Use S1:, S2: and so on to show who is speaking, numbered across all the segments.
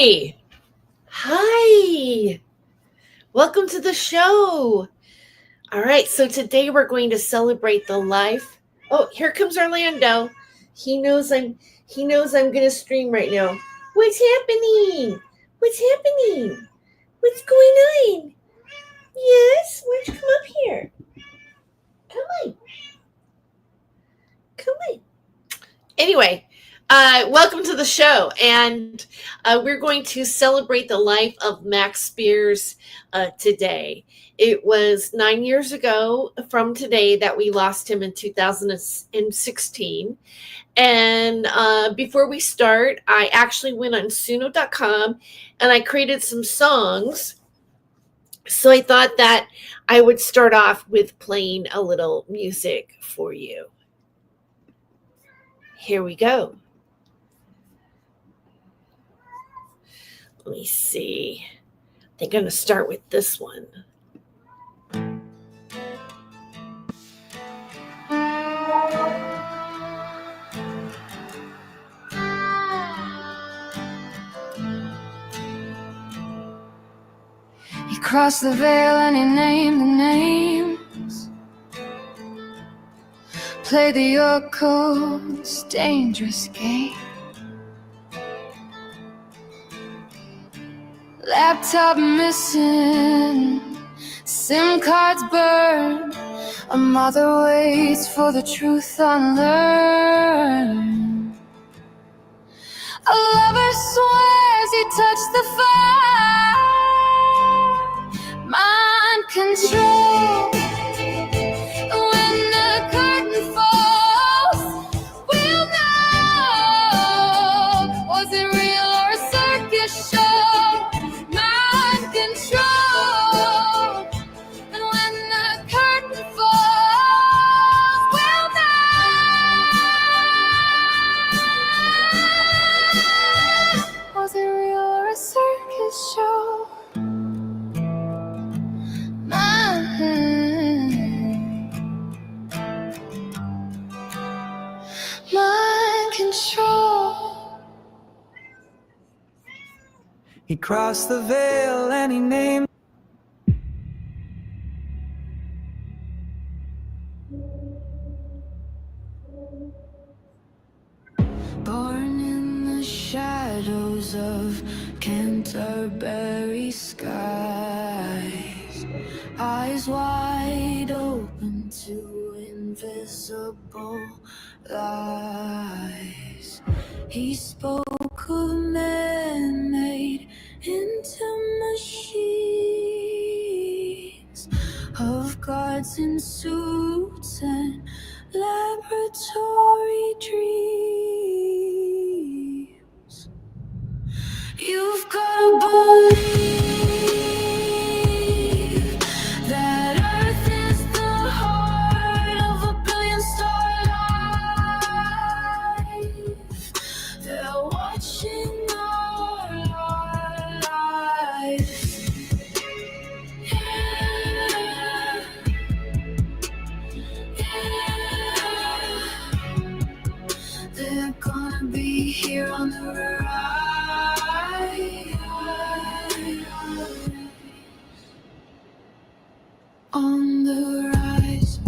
S1: Hi. Hi. Welcome to the show. All right, so today we're going to celebrate the life. Oh, here comes Orlando. He knows I'm going to stream right now. What's happening? What's happening? What's going on? Yes, why don't you come up here? Come on. Come on. Anyway, welcome to the show, and we're going to celebrate the life of Max Spiers today. It was 9 years ago from today that we lost him in 2016. And before we start, I actually went on Suno.com and I created some songs. So I thought that I would start off with playing a little music for you. Here we go. Let me see. They're going to start with this one.
S2: He crossed the veil and he named the names. Played the York's dangerous game. Laptop missing, SIM cards burned. A mother waits for the truth unlearned. A lover swears he touched the fire. Mind control. When the curtain falls, we'll know. Was it real or a circus show? Mind control. And when the curtain falls, we'll know. Was it real or a circus show? Mind control.
S3: He crossed the veil and he named.
S2: Born in the shadows of Canterbury skies, eyes wide open to invisible lies. He spoke of men made into machines, of gods in suits and laboratory dreams. You've got to believe that Earth is the heart of a billion-star life. They're watching our lives. They're gonna be here on the rise. On the rise.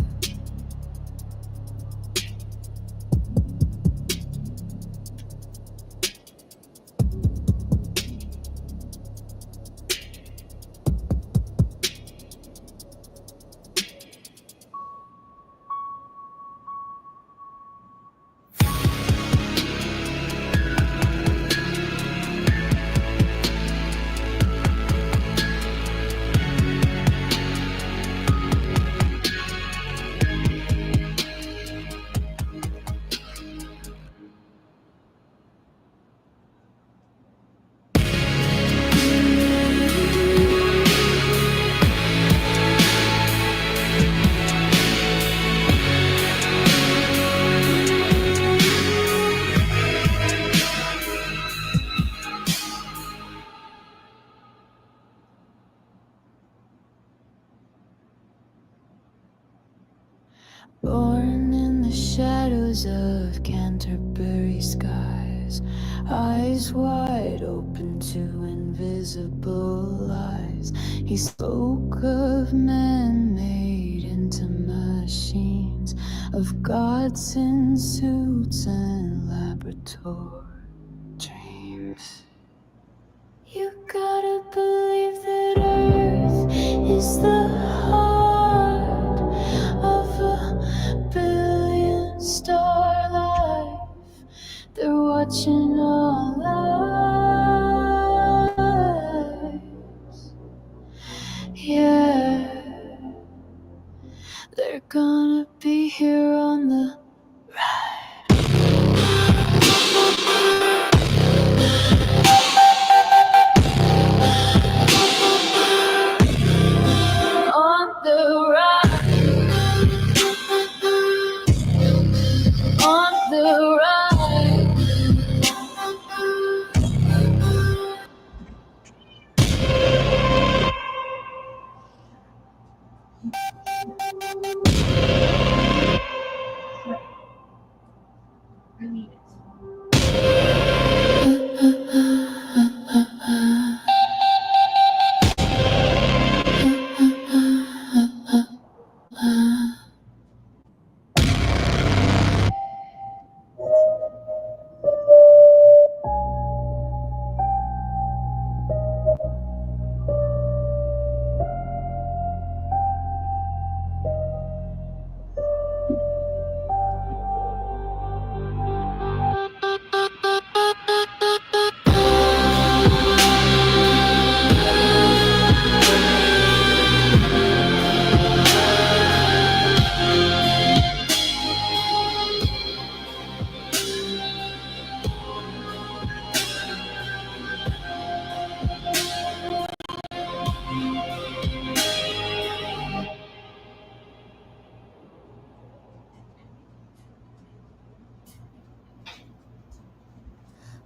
S2: Born in the shadows of Canterbury skies, eyes wide open to invisible lies. He spoke of men made into machines, of gods in suits and laboratory dreams. You gotta believe that Earth is the heart of a billion-star life. They're watching our lives. Yeah, they're gonna be here on the on the ride, on the ride.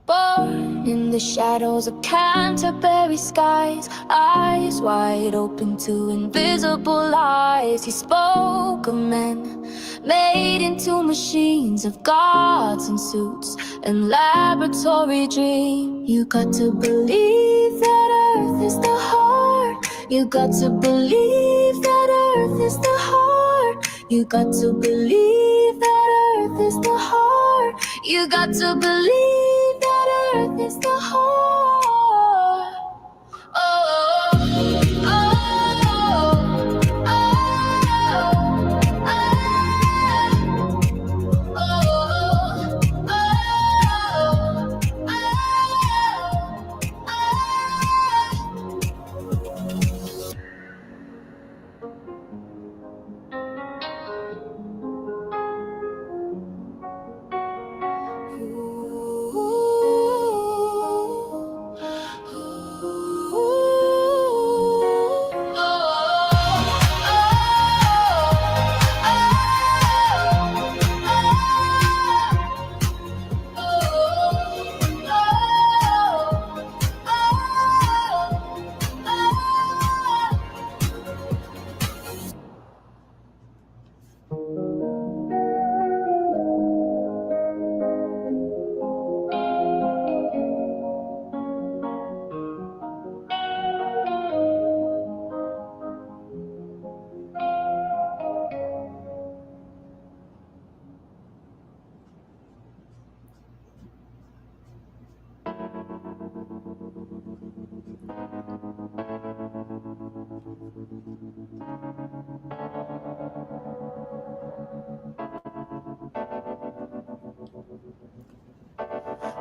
S2: Born in the shadows of Canterbury skies, eyes wide open to invisible lies. He spoke of men made into machines, of gods in suits and laboratory dreams. You got to believe that Earth is the heart. You got to believe that Earth is the heart. You got to believe that Earth is the heart. You got to believe that Earth is the heart. Oh, oh, oh,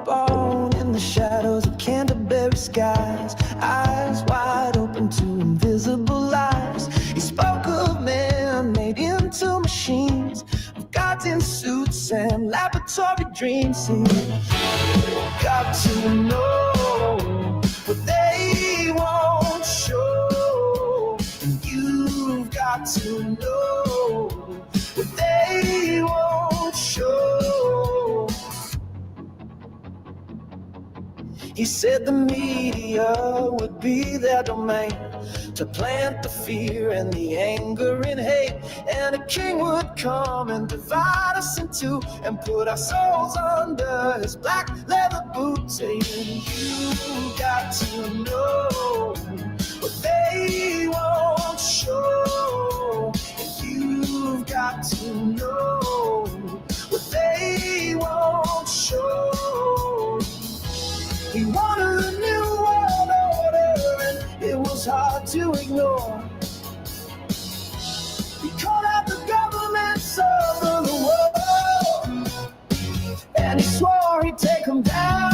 S3: Born in the shadows of Canterbury skies, eyes wide open to invisible lies. He spoke of men made into machines, of gods in suits and laboratory dreams. He got to know what they won't show, and you've got to know what they won't show. He said the media would be their domain, to plant the fear and the anger and hate, and a king would come and divide us in two and put our souls under his black leather boots, saying you got to know of the new world order, and it was hard to ignore. He called out the governments over the world, and he swore he'd take them down.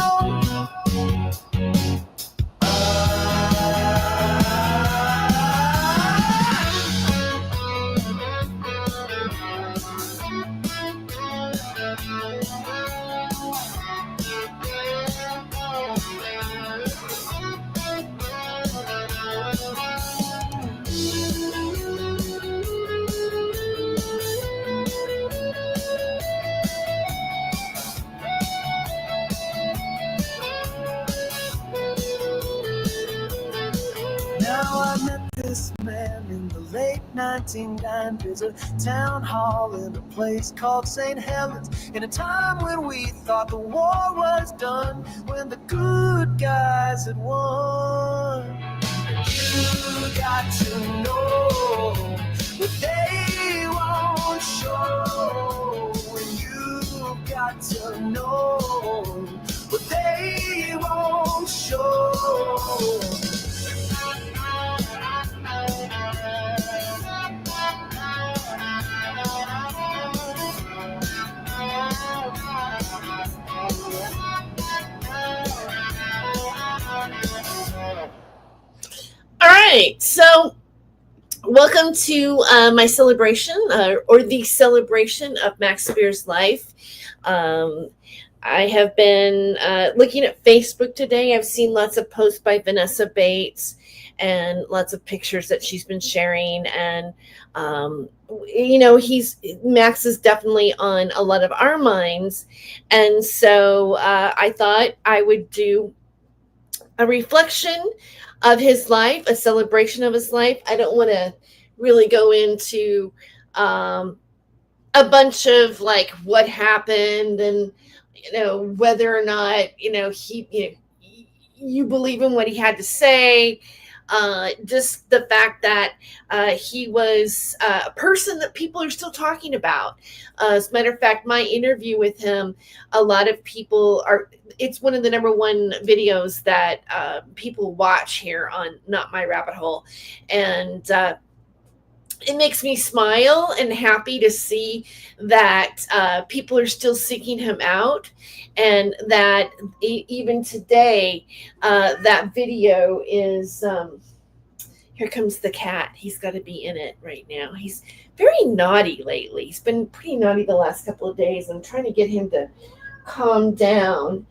S3: Now I met this man in the late 1990s, a town hall in a place called St. Helens, in a time when we thought the war was done, when the good guys had won. You got to know what they won't show, and you got to know what they won't show.
S1: All right, so welcome to my celebration, or the celebration of Max Spiers' life. I have been looking at Facebook today. I've seen lots of posts by Vanessa Bates and lots of pictures that she's been sharing. And, Max is definitely on a lot of our minds. And so I thought I would do a reflection of his life, a celebration of his life. I don't want to really go into a bunch of like what happened and whether or not you believe in what he had to say. Just the fact that he was a person that people are still talking about. As a matter of fact, my interview with him, a lot of people it's one of the number one videos that people watch here on Not My Rabbit Hole. And it makes me smile and happy to see that people are still seeking him out, and that even today, that video is, here comes the cat. He's got to be in it right now. He's very naughty lately. He's been pretty naughty the last couple of days. I'm trying to get him to calm down.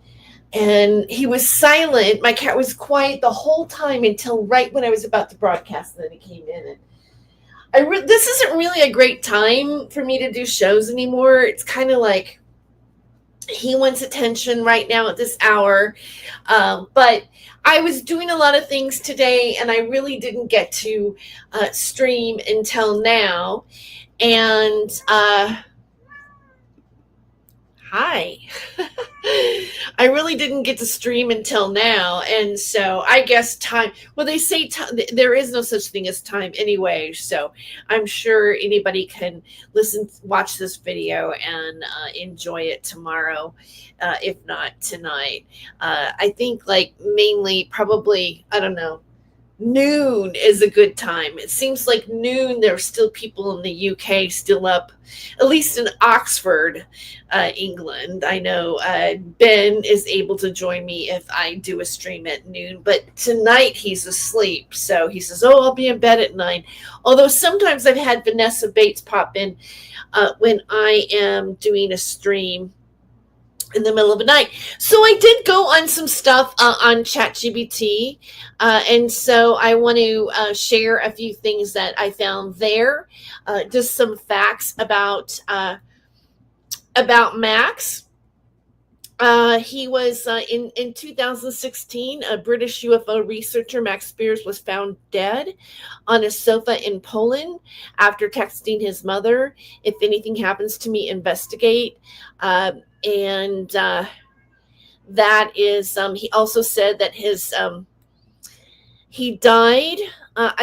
S1: And he was silent. My cat was quiet the whole time until right when I was about to broadcast, and then he came in. And this isn't really a great time for me to do shows anymore. It's kind of like he wants attention right now at this hour. But I was doing a lot of things today, and I really didn't get to stream until now. And hi. I really didn't get to stream until now, and so I guess time, well, they say there is no such thing as time anyway, so I'm sure anybody can watch this video and enjoy it tomorrow, if not tonight. I think like mainly probably, I don't know, noon is a good time. It seems like noon, there's still people in the UK still up, at least in Oxford, England. I know Ben is able to join me if I do a stream at noon, but tonight he's asleep. So he says, I'll be in bed at 9. Although sometimes I've had Vanessa Bates pop in when I am doing a stream in the middle of the night. So I did go on some stuff on ChatGPT, and so I want to share a few things that I found there, just some facts about Max. He was in 2016, a British UFO researcher, Max Spiers, was found dead on a sofa in Poland after texting his mother, "If anything happens to me, investigate." And that is, he also said that He died.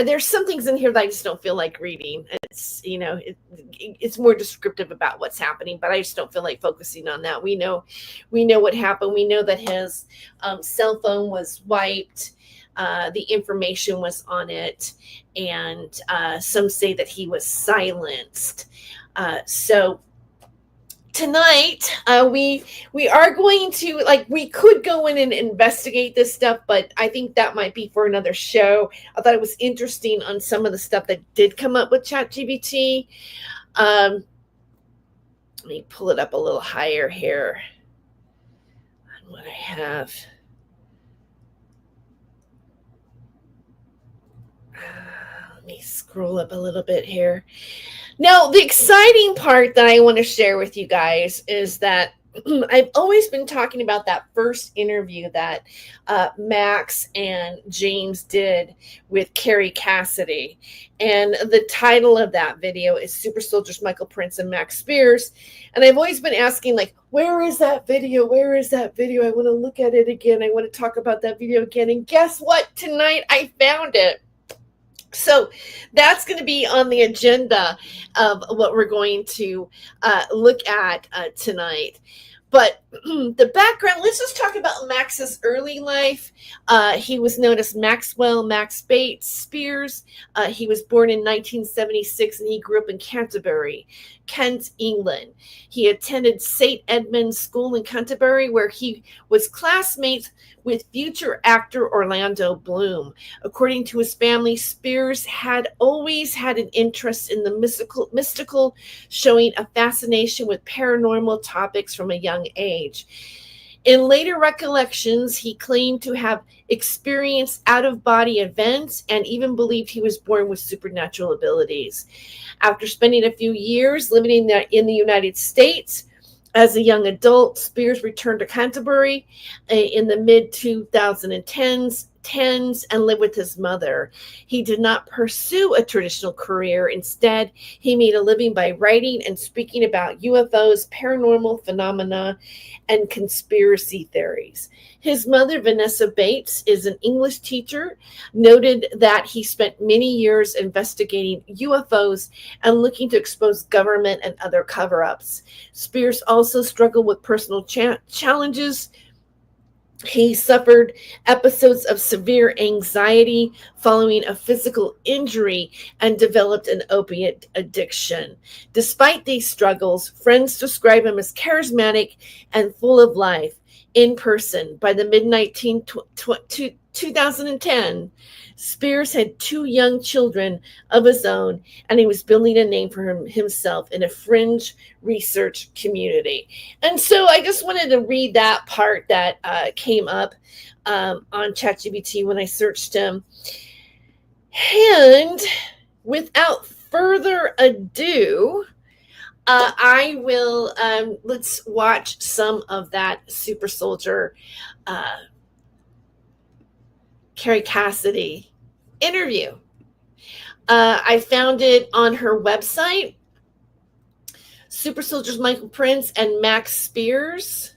S1: There's some things in here that I just don't feel like reading. It's, it's more descriptive about what's happening, but I just don't feel like focusing on that. We know what happened. We know that his cell phone was wiped. The information was on it, and some say that he was silenced. So tonight we are going to, like, we could go in and investigate this stuff, but I think that might be for another show. I thought it was interesting on some of the stuff that did come up with ChatGPT. Let me pull it up a little higher here on what I have. Let me scroll up a little bit here. Now, the exciting part that I want to share with you guys is that I've always been talking about that first interview that Max and James did with Carrie Cassidy. And the title of that video is Super Soldiers Michael Prince and Max Spiers. And I've always been asking, like, where is that video? Where is that video? I want to look at it again. I want to talk about that video again. And guess what? Tonight I found it. So that's going to be on the agenda of what we're going to look at tonight. But the background, let's just talk about Max's early life. He was known as Max Spiers. He was born in 1976 and he grew up in Canterbury, Kent, England. He attended St. Edmund's School in Canterbury, where he was classmates with future actor Orlando Bloom. According to his family, Spiers had always had an interest in the mystical, showing a fascination with paranormal topics from a young age. In later recollections, he claimed to have experienced out-of-body events and even believed he was born with supernatural abilities. After spending a few years living in the United States, as a young adult, Spiers returned to Canterbury in the mid-2010s and lived with his mother. He did not pursue a traditional career. Instead, he made a living by writing and speaking about UFOs, paranormal phenomena, and conspiracy theories. His mother, Vanessa Bates, is an English teacher, noted that he spent many years investigating UFOs and looking to expose government and other cover-ups. Spiers also struggled with personal challenges. He suffered episodes of severe anxiety following a physical injury and developed an opiate addiction. Despite these struggles, friends describe him as charismatic and full of life. In person, by the mid-2010, Spiers had 2 young children of his own, and he was building a name for himself in a fringe research community. And so I just wanted to read that part that came up on ChatGPT when I searched him. And without further ado, I will, let's watch some of that super soldier Carrie Cassidy interview. I found it on her website, Super Soldiers Michael Prince and Max Spiers.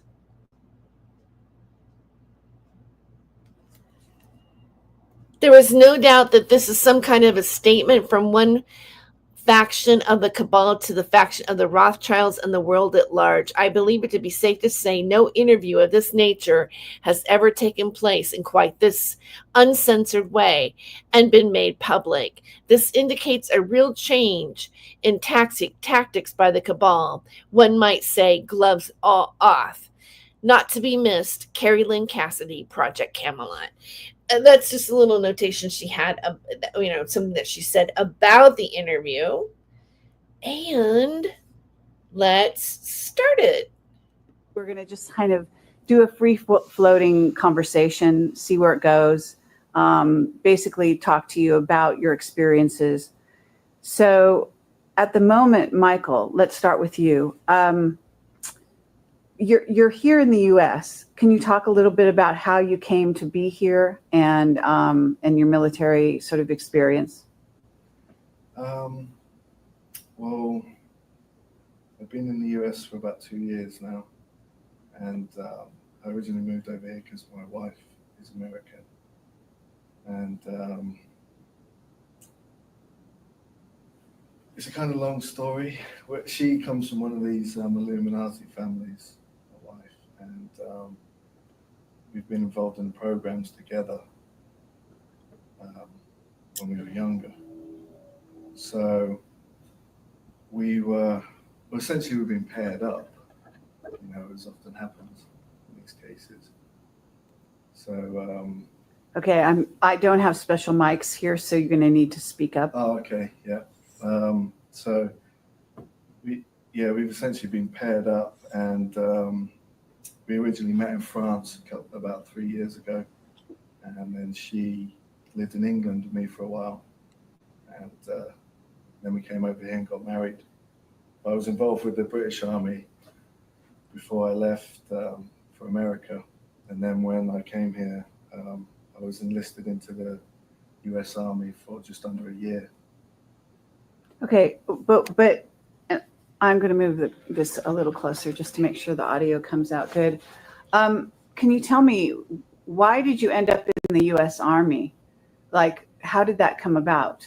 S1: There was no doubt that this is some kind of a statement from one faction of the cabal to the faction of the Rothschilds and the world at large. I believe it to be safe to say no interview of this nature has ever taken place in quite this uncensored way and been made public. This indicates a real change in tactics by the cabal. One might say gloves all off. Not to be missed, Carrie Lynn Cassidy, Project Camelot. And that's just a little notation she had, something that she said about the interview. And let's start it.
S4: We're going to just kind of do a free-floating conversation, see where it goes, basically talk to you about your experiences. So at the moment, Michael, let's start with you. You're here in the U.S. Can you talk a little bit about how you came to be here and your military sort of experience?
S5: Well, I've been in the U.S. for about 2 years now, and I originally moved over here because my wife is American, and and it's a kind of long story. She comes from one of these Illuminati families, my wife, and we've been involved in programs together when we were younger. So we've been paired up, as often happens in these cases. So
S4: Okay, I don't have special mics here, so you're going to need to speak up.
S5: oh, okay, yeah. So we've essentially been paired up, and we originally met in France about 3 years ago, and then she lived in England with me for a while, and then we came over here and got married. I was involved with the British Army before I left for America, and then when I came here, I was enlisted into the US Army for just under a year.
S4: Okay, but I'm going to move this a little closer just to make sure the audio comes out good. Can you tell me, why did you end up in the US Army? Like, how did that come about?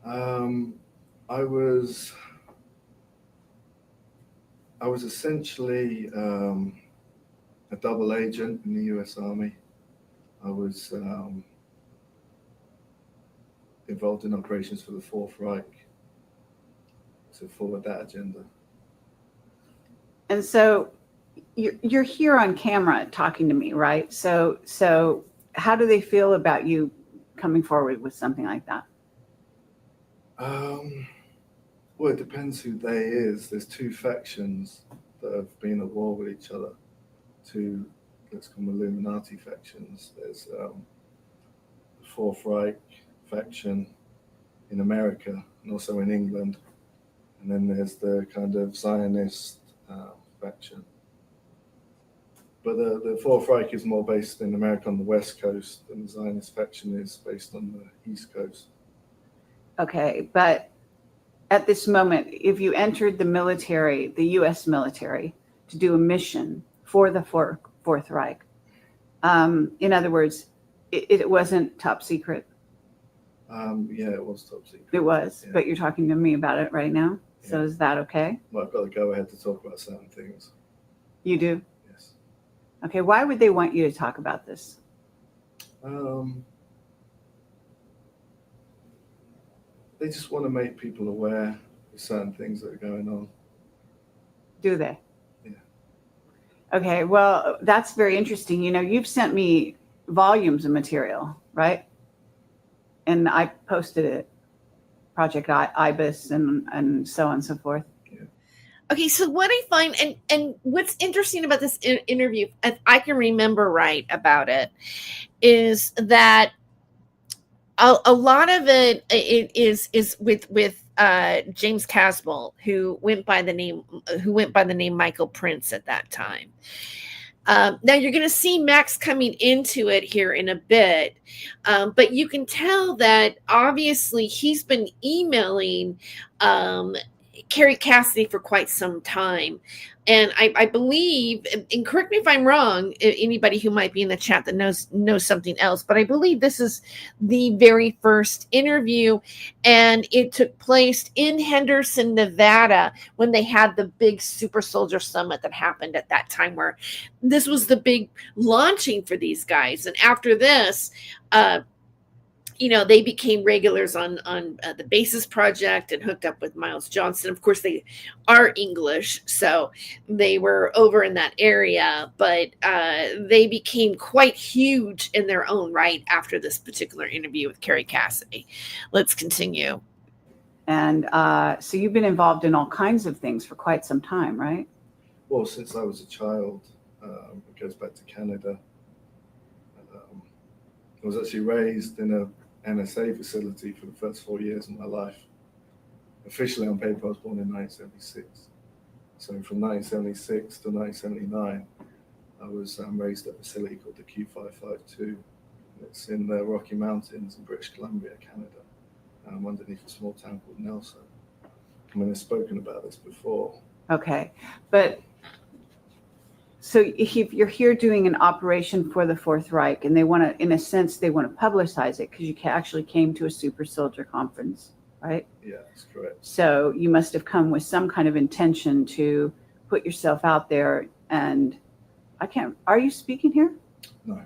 S5: I was essentially a double agent in the US Army. I was involved in operations for the Fourth Reich to forward that agenda.
S4: And so you're here on camera talking to me, right? So how do they feel about you coming forward with something like that?
S5: Well, it depends who they is. There's two factions that have been at war with each other. Two, let's call them Illuminati factions. There's the Fourth Reich faction in America and also in England. And then there's the kind of Zionist faction. But the Fourth Reich is more based in America on the West Coast, and the Zionist faction is based on the East Coast.
S4: Okay, but at this moment, if you entered the military, the U.S. military, to do a mission for the Fourth Reich, in other words, it wasn't top secret.
S5: Yeah, it was top secret.
S4: It was,
S5: yeah.
S4: But you're talking to me about it right now.
S5: Yeah.
S4: So is that okay?
S5: Well, I've got to go ahead to talk about certain things.
S4: You do?
S5: Yes.
S4: Okay, why would they want you to talk about this?
S5: They just want to make people aware of certain things that are going on.
S4: Do they?
S5: Yeah.
S4: Okay, well, that's very interesting. You've sent me volumes of material, right? And I posted it, Project IBIS and so on and so forth.
S5: Yeah.
S1: Okay, so what I find, and what's interesting about this interview, if I can remember right about it, is that a lot of it is with James Caswell, who went by the name Michael Prince at that time. Now you're going to see Max coming into it here in a bit, but you can tell that obviously he's been emailing Carrie Cassidy for quite some time. And I believe, and correct me if I'm wrong, anybody who might be in the chat that knows something else, but I believe this is the very first interview, and it took place in Henderson, Nevada, when they had the big Super Soldier Summit that happened at that time, where this was the big launching for these guys. And after this, they became regulars on the Basis Project and hooked up with Miles Johnson. Of course, they are English, so they were over in that area, but they became quite huge in their own right after this particular interview with Carrie Cassidy. Let's continue.
S4: And so you've been involved in all kinds of things for quite some time, right?
S5: Well, since I was a child, it goes back to Canada. I was actually raised in a NSA facility for the first 4 years of my life. Officially on paper, I was born in 1976. So from 1976 to 1979, I was raised at a facility called the Q552. It's in the Rocky Mountains in British Columbia, Canada, underneath a small town called Nelson. I mean, I've spoken about this before.
S4: Okay, but So if you're here doing an operation for the Fourth Reich, and they want to, in a sense, they want to publicize it because you actually came to a super soldier conference, right?
S5: Yeah, that's correct.
S4: So you must have come with some kind of intention to put yourself out there. And are you speaking here?
S5: No.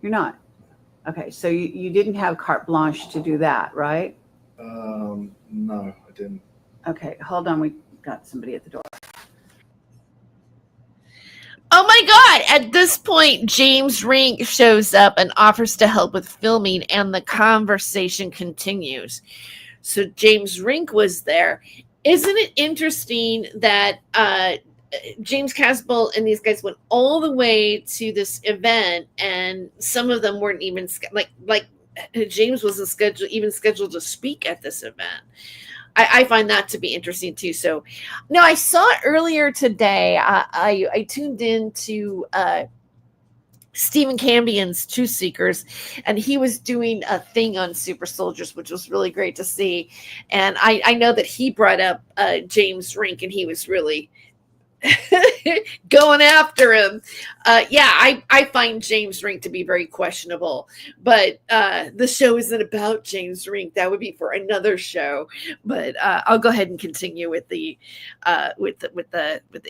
S4: You're not? Okay, so you didn't have carte blanche to do that, right?
S5: No, I didn't.
S4: Okay, hold on. We got somebody at the door.
S1: Oh my God! At this point, James Rink shows up and offers to help with filming, and the conversation continues. So James Rink was there. Isn't it interesting that James Casbolt and these guys went all the way to this event, and some of them weren't even like James wasn't scheduled to speak at this event. I find that to be interesting too. So, no, I saw it earlier today. I tuned in to Stephen Cambion's Truth Seekers, and he was doing a thing on super soldiers, which was really great to see. And I know that he brought up James Rink, and he was really going after him. I find James Rink to be very questionable, but the show isn't about James Rink. That would be for another show. But I'll go ahead and continue with the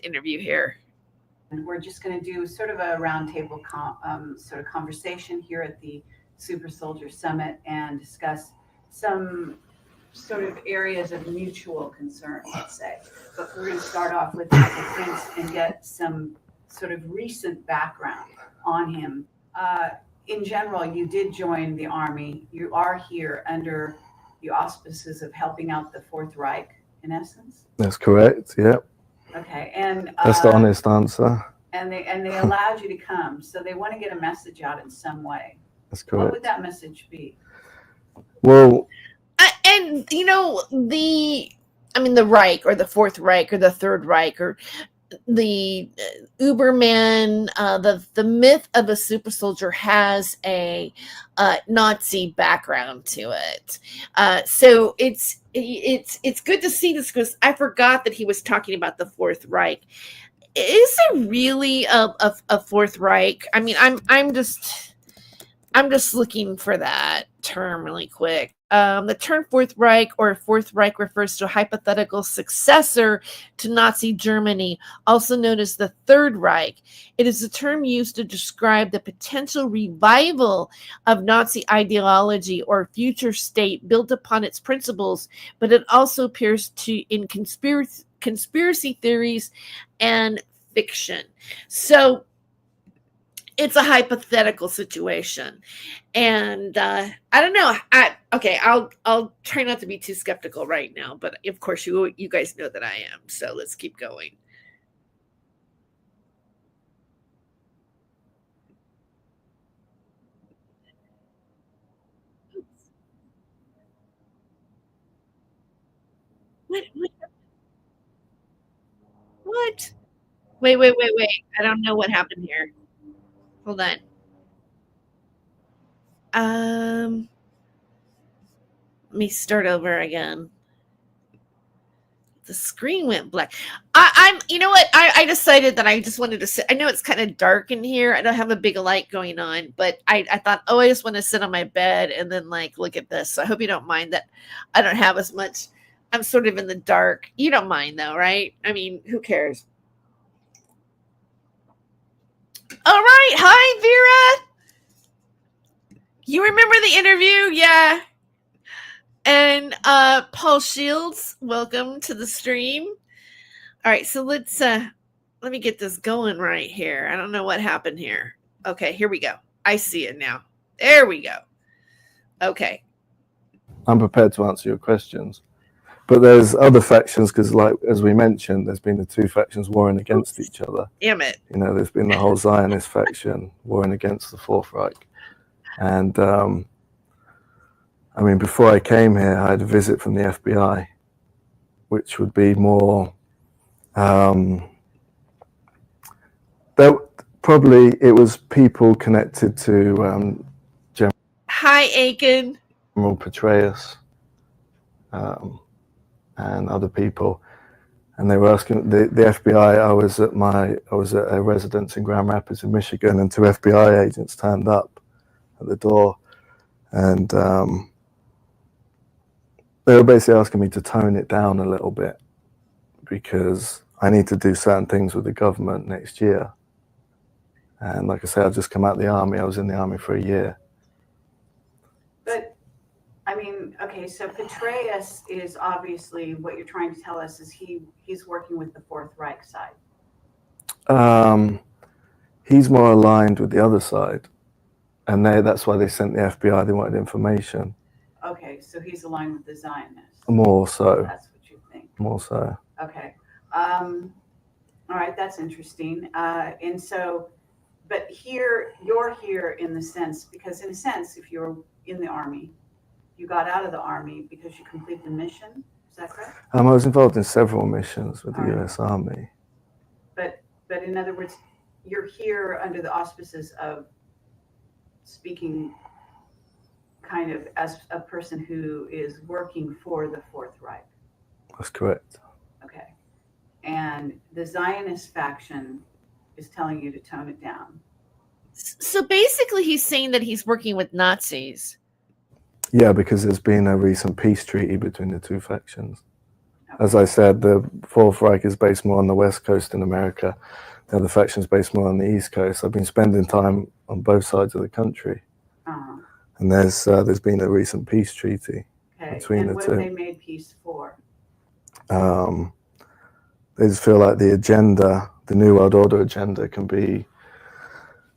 S1: interview here.
S4: And we're just going to do sort of a roundtable sort of conversation here at the Super Soldier Summit and discuss some sort of areas of mutual concern, let's say. But we're going to start off with Michael Prince and get some sort of recent background on him. In general, you did join the Army. You are here under the auspices of helping out the Fourth Reich, in essence?
S6: That's correct, yeah.
S4: Okay, and
S6: that's the honest answer.
S4: And they allowed you to come, so they want to get a message out in some way.
S6: That's correct.
S4: What would that message be?
S6: Well,
S1: and you know, the Reich or the Fourth Reich or the Third Reich or the Uberman, the myth of a super soldier has a Nazi background to it. So it's good to see this, because I forgot that he was talking about the Fourth Reich. Is there really a Fourth Reich? I mean, I'm just looking for that term really quick. The term Fourth Reich or Fourth Reich refers to a hypothetical successor to Nazi Germany, also known as the Third Reich. It is a term used to describe the potential revival of Nazi ideology or future state built upon its principles, but it also appears in conspiracy theories and fiction. So it's a hypothetical situation, and I don't know. I'll try not to be too skeptical right now, but of course you guys know that I am. So let's keep going. What? Wait. I don't know what happened here. Hold on. Let me start over again. The screen went black. You know what? I decided that I just wanted to sit. I know it's kind of dark in here. I don't have a big light going on, but I thought, I just want to sit on my bed and then look at this. So I hope you don't mind that I don't have as much. I'm sort of in the dark. You don't mind though, right? I mean, who cares? All right. Hi, Vera. You remember the interview? Yeah. And Paul Shields, welcome to the stream. All right, so let me get this going right here. I don't know what happened here. Okay, here we go. I see it now. There we go. Okay.
S6: I'm prepared to answer your questions. But there's other factions, because as we mentioned, there's been the two factions warring against each other.
S1: Damn it.
S6: You know, there's been the whole Zionist faction warring against the Fourth Reich. And before I came here, I had a visit from the FBI, which would be more, it was people connected to
S1: Hi, Aiken.
S6: General Petraeus and other people. and they were asking the FBI. I was at a residence in Grand Rapids in Michigan, and two FBI agents turned up at the door, and they were basically asking me to tone it down a little bit because I need to do certain things with the government next year. And like I said, I've just come out of the army. I was in the army for a year.
S4: But I mean, okay, so Petraeus is obviously, what you're trying to tell us is he's working with the Fourth Reich side.
S6: He's more aligned with the other side, and that's why they sent the FBI. They wanted information.
S4: Okay, so he's aligned with the Zionists.
S6: More so.
S4: That's what you think.
S6: More so.
S4: Okay. All right, that's interesting. And so, but here, you're here in the sense, because in a sense, if you're in the army, you got out of the army because you completed the mission. Is that correct?
S6: I was involved in several missions with the
S4: All right.
S6: U.S. Army.
S4: But in other words, you're here under the auspices of speaking kind of as a person who is working for the Fourth Reich.
S6: That's correct.
S4: Okay. And the Zionist faction is telling you to tone it down.
S1: So basically, he's saying that he's working with Nazis.
S6: Yeah, because there's been a recent peace treaty between the two factions. As I said, the Fourth Reich is based more on the West Coast in America. The other faction is based more on the East Coast. I've been spending time on both sides of the country.
S4: Uh-huh.
S6: And there's been a recent peace treaty between
S4: and
S6: the
S4: what
S6: two.
S4: have they made peace for?
S6: They just feel like the agenda, the New World Order agenda, can be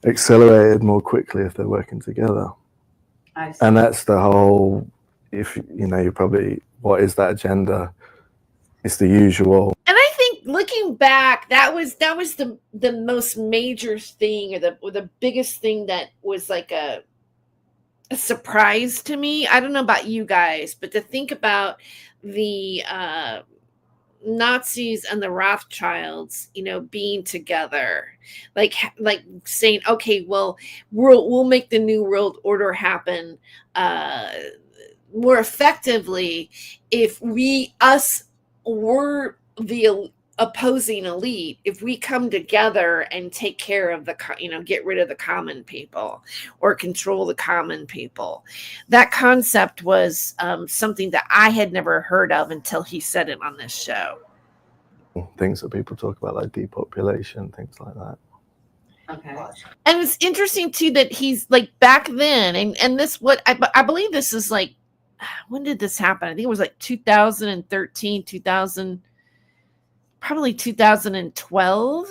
S6: accelerated more quickly if they're working together.
S4: I see.
S6: And that's the whole, if you know, you probably, what is that agenda? It's the usual.
S1: And I think looking back, that was the most major thing, or the biggest thing that was like a surprise to me. I don't know about you guys, but to think about the Nazis and the Rothschilds, you know, being together, like saying, okay, well, we'll make the New World Order happen more effectively if us were the opposing elite, if we come together and take care of the, you know, get rid of the common people or control the common people. That concept was something that I had never heard of until he said it on this show.
S6: Things that people talk about, like depopulation, things like that.
S4: Okay.
S1: And it's interesting too that he's like back then, and this, what I believe this is like, when did this happen? I think it was like 2013, probably 2012.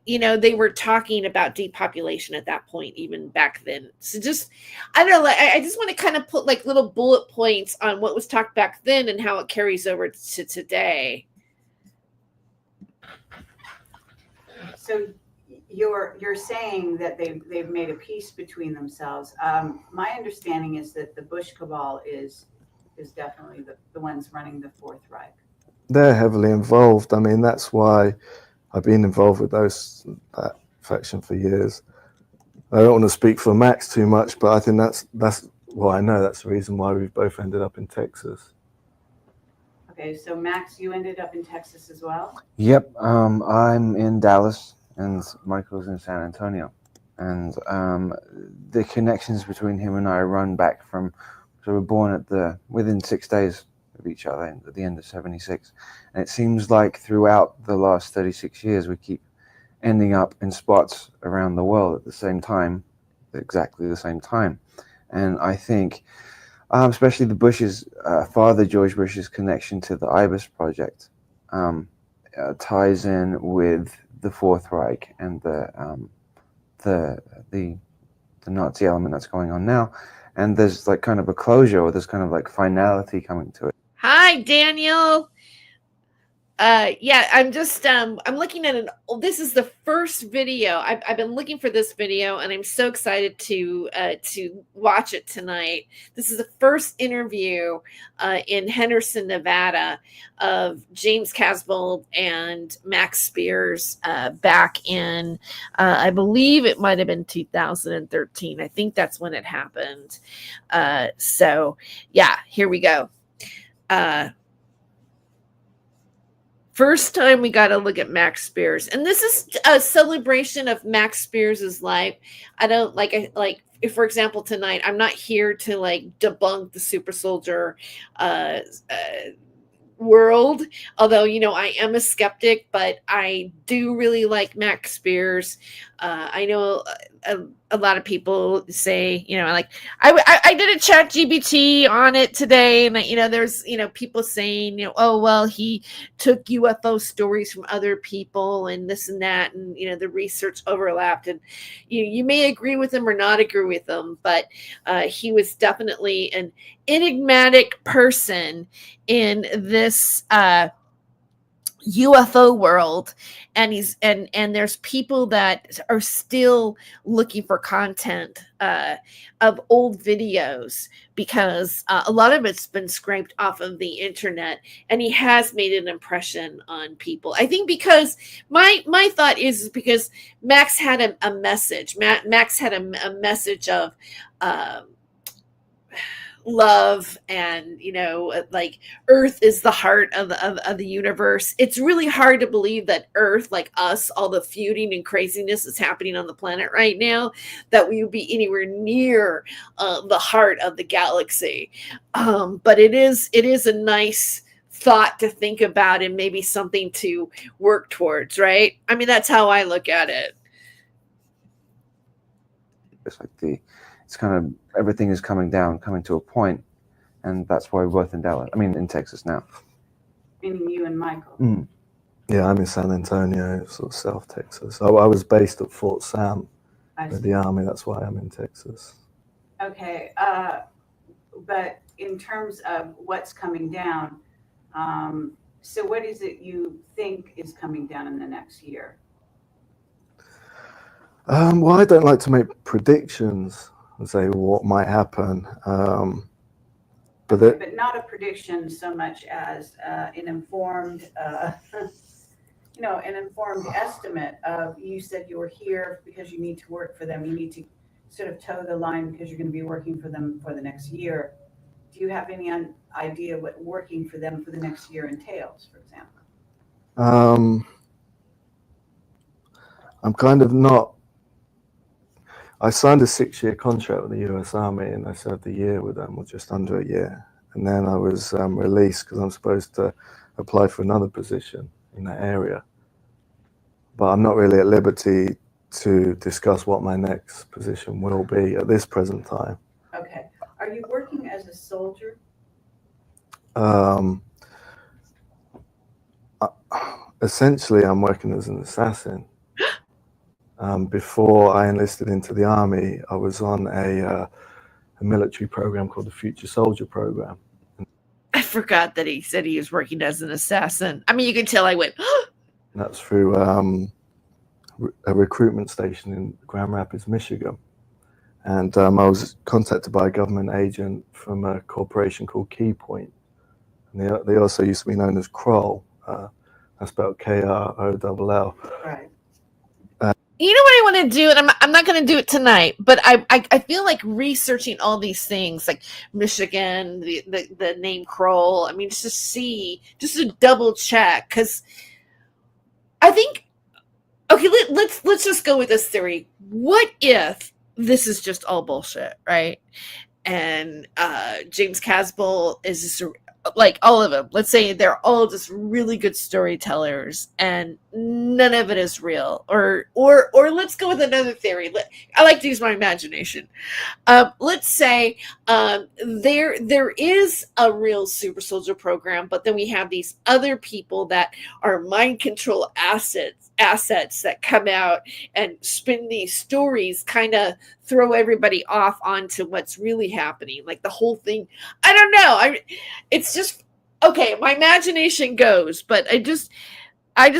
S1: You know, they were talking about depopulation at that point, even back then. So just, I don't know, I just want to kind of put like little bullet points on what was talked back then and how it carries over to today.
S4: So you're saying that they've made a peace between themselves. My understanding is that the Bush cabal is definitely the ones running the Fourth Reich. They're
S6: heavily involved. I mean, that's why I've been involved with that faction for years. I don't want to speak for Max too much, but I think that's well, I know that's the reason why we've both ended up in Texas.
S4: Okay, so Max, you ended up in Texas as well?
S7: Yep, I'm in Dallas and Michael's in San Antonio. And the connections between him and I run back from, so we were born within 6 days of each other at the end of 76. And it seems like throughout the last 36 years, we keep ending up in spots around the world at the same time, exactly the same time. And I think, especially the Bush's, father George Bush's connection to the IBIS project ties in with the Fourth Reich and the Nazi element that's going on now. And there's like kind of a closure, or there's kind of like finality coming to it.
S1: Hi, Daniel. Yeah, I'm just I'm looking at this is the first video. I've been looking for this video, and I'm so excited to watch it tonight. This is the first interview in Henderson, Nevada, of James Casbold and Max Spiers back in I believe it might have been 2013. I think that's when it happened. So yeah, here we go. First time we got to look at Max Spiers, and this is a celebration of Max Spiers' life. I don't if, for example, tonight I'm not here to like debunk the super soldier world, although I am a skeptic, but I do really like Max Spiers. I know a lot of people say, like I did a chat GBT on it today, and there's people saying, oh well, he took UFO stories from other people and this and that, and the research overlapped, and you may agree with them or not agree with them, but he was definitely an enigmatic person in this UFO world, and there's people that are still looking for content of old videos, because a lot of it's been scraped off of the internet, and he has made an impression on people. I think because my thought is because Max had a message. Max had a message of love, and like Earth is the heart of the universe. It's really hard to believe that Earth, like us, all the feuding and craziness is happening on the planet right now, that we would be anywhere near the heart of the galaxy. But it is a nice thought to think about, and maybe something to work towards, right? I mean, that's how I look at it.
S7: It's like it's kind of everything is coming to a point, and that's why we're both in Dallas. I mean, in Texas now.
S4: Meaning you and Michael.
S6: Yeah, I'm in San Antonio, sort of South Texas. I was based at Fort Sam with the Army. That's why I'm in Texas.
S4: Okay, but in terms of what's coming down, so what is it you think is coming down in the next year?
S6: Well, I don't like to make predictions and say what might happen,
S4: but not a prediction so much as an informed, an informed estimate of. You said you were here because you need to work for them. You need to sort of toe the line because you're going to be working for them for the next year. Do you have any idea what working for them for the next year entails, for example?
S6: I'm kind of not. I signed a 6-year contract with the US Army, and I served a year with them, or just under a year. And then I was released because I'm supposed to apply for another position in that area. But I'm not really at liberty to discuss what my next position will be at this present time.
S4: Okay. Are you working as a soldier?
S6: Essentially, I'm working as an assassin. Before I enlisted into the Army, I was on a military program called the Future Soldier Program.
S1: I forgot that he said he was working as an assassin. I mean, you can tell I went,
S6: That's through a recruitment station in Grand Rapids, Michigan. And I was contacted by a government agent from a corporation called Keypoint. And they also used to be known as Kroll. That's spelled Kroll.
S4: Right.
S1: you know what I want to do, and I'm not going to do it tonight, but I feel like researching all these things, like Michigan, the name Kroll. I mean, just to double check, because I think, okay, let's just go with this theory. What if this is just all bullshit, right? And James Casbolt is just like all of them. Let's say they're all just really good storytellers, and none of it is real. Or let's go with another theory. I like to use my imagination. Let's say there is a real super soldier program, but then we have these other people that are mind control assets that come out and spin these stories, kind of throw everybody off onto what's really happening, like the whole thing. I don't know. It's just okay. My imagination goes, but I just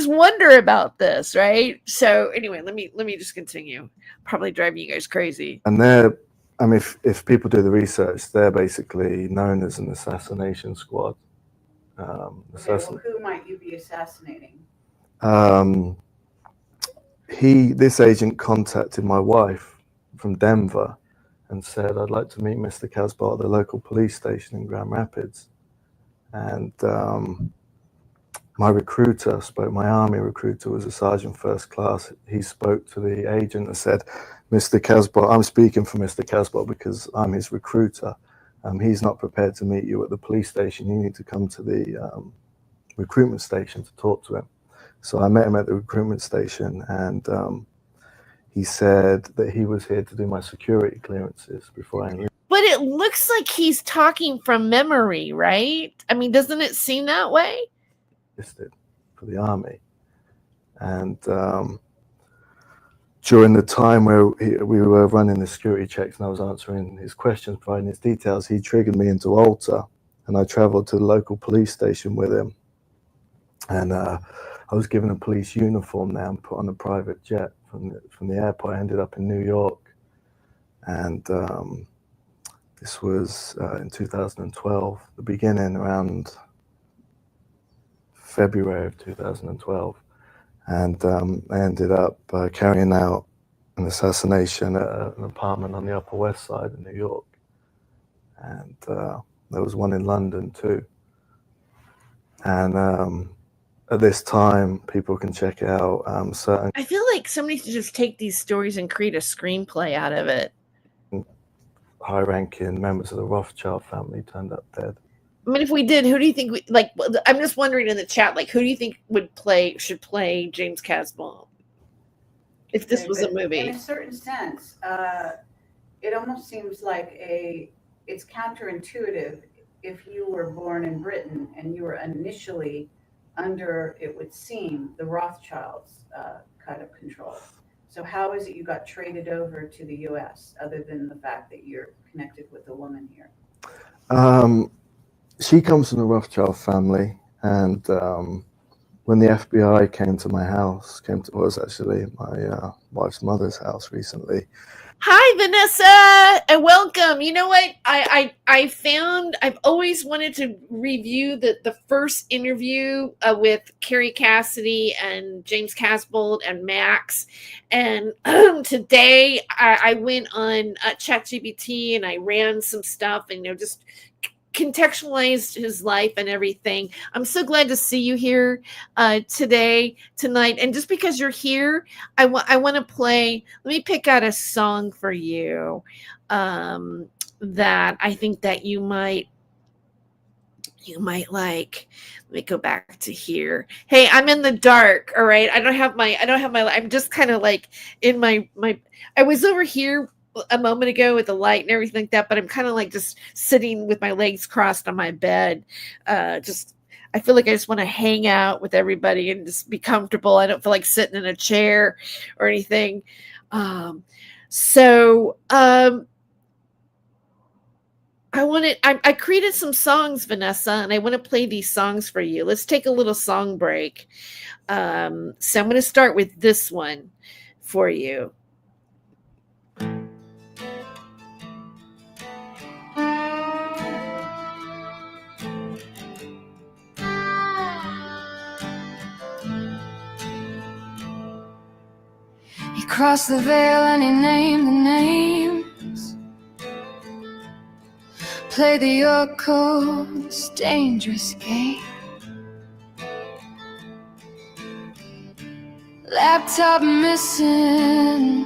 S1: wonder about this, right? So anyway, let me just continue. Probably driving you guys crazy.
S6: And if people do the research, they're basically known as an assassination squad.
S4: Well, who might you be assassinating?
S6: This agent contacted my wife from Denver and said, I'd like to meet Mr. Casbolt at the local police station in Grand Rapids. And my recruiter spoke, my army recruiter was a sergeant first class. He spoke to the agent and said, Mr. Casbolt, I'm speaking for Mr. Casbolt because I'm his recruiter. He's not prepared to meet you at the police station. You need to come to the recruitment station to talk to him. So I met him at the recruitment station, and he said that he was here to do my security clearances before I enlisted.
S1: But it looks like he's talking from memory, right? I mean, doesn't it seem that way?
S6: For the army. And during the time where we were running the security checks and I was answering his questions, providing his details, he triggered me into Alta, and I traveled to the local police station with him. And I was given a police uniform now and put on a private jet from the airport. I ended up in New York, and this was in 2012, the beginning, around February of 2012. And I ended up carrying out an assassination at an apartment on the Upper West Side of New York. And there was one in London too. And at this time, people can check out certain...
S1: I feel like somebody should just take these stories and create a screenplay out of it.
S6: high-ranking members of the Rothschild family turned up dead.
S1: I mean, if we did, who do you think I'm just wondering in the chat, like, who do you think should play James Casbolt if this was a movie?
S4: In a certain sense, it almost seems like it's counterintuitive. If you were born in Britain and you were initially under, it would seem, the Rothschilds kind of control. So how is it you got traded over to the U.S. other than the fact that you're connected with a woman here?
S6: She comes from the Rothschild family, and when the FBI came to my house, was actually my wife's mother's house recently.
S1: Hi, Vanessa, and welcome. You know what? I've always wanted to review the first interview with Carrie Cassidy and James Casbolt and Max. And today I went on ChatGPT and I ran some stuff and just contextualized his life and everything. I'm so glad to see you here tonight. And just because you're here, I want to play. Let me pick out a song for you that I think that you might like. Let me go back to here. Hey, I'm in the dark. All right. I don't have my. I'm just kind of like in my. I was over here a moment ago with the light and everything like that, but I'm kind of like just sitting with my legs crossed on my bed. I feel like I just want to hang out with everybody and just be comfortable. I don't feel like sitting in a chair or anything. I created some songs, Vanessa, and I want to play these songs for you. Let's take a little song break. So I'm going to start with this one for you.
S2: He crossed the veil and he named the names. Play the York's dangerous game. Laptop missing,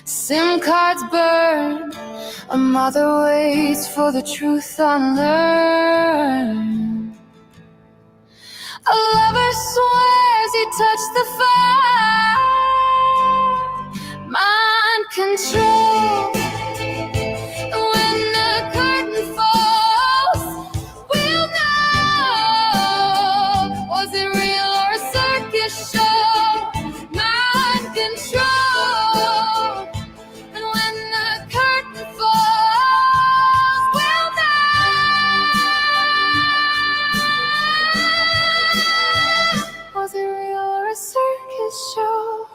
S2: SIM cards burned. A mother waits for the truth unlearned. A lover swears he touched the fire. Mind control. When the curtain falls, we'll know. Was it real or a circus show? Mind control. And when the curtain falls, we'll know. Was it real or a circus show?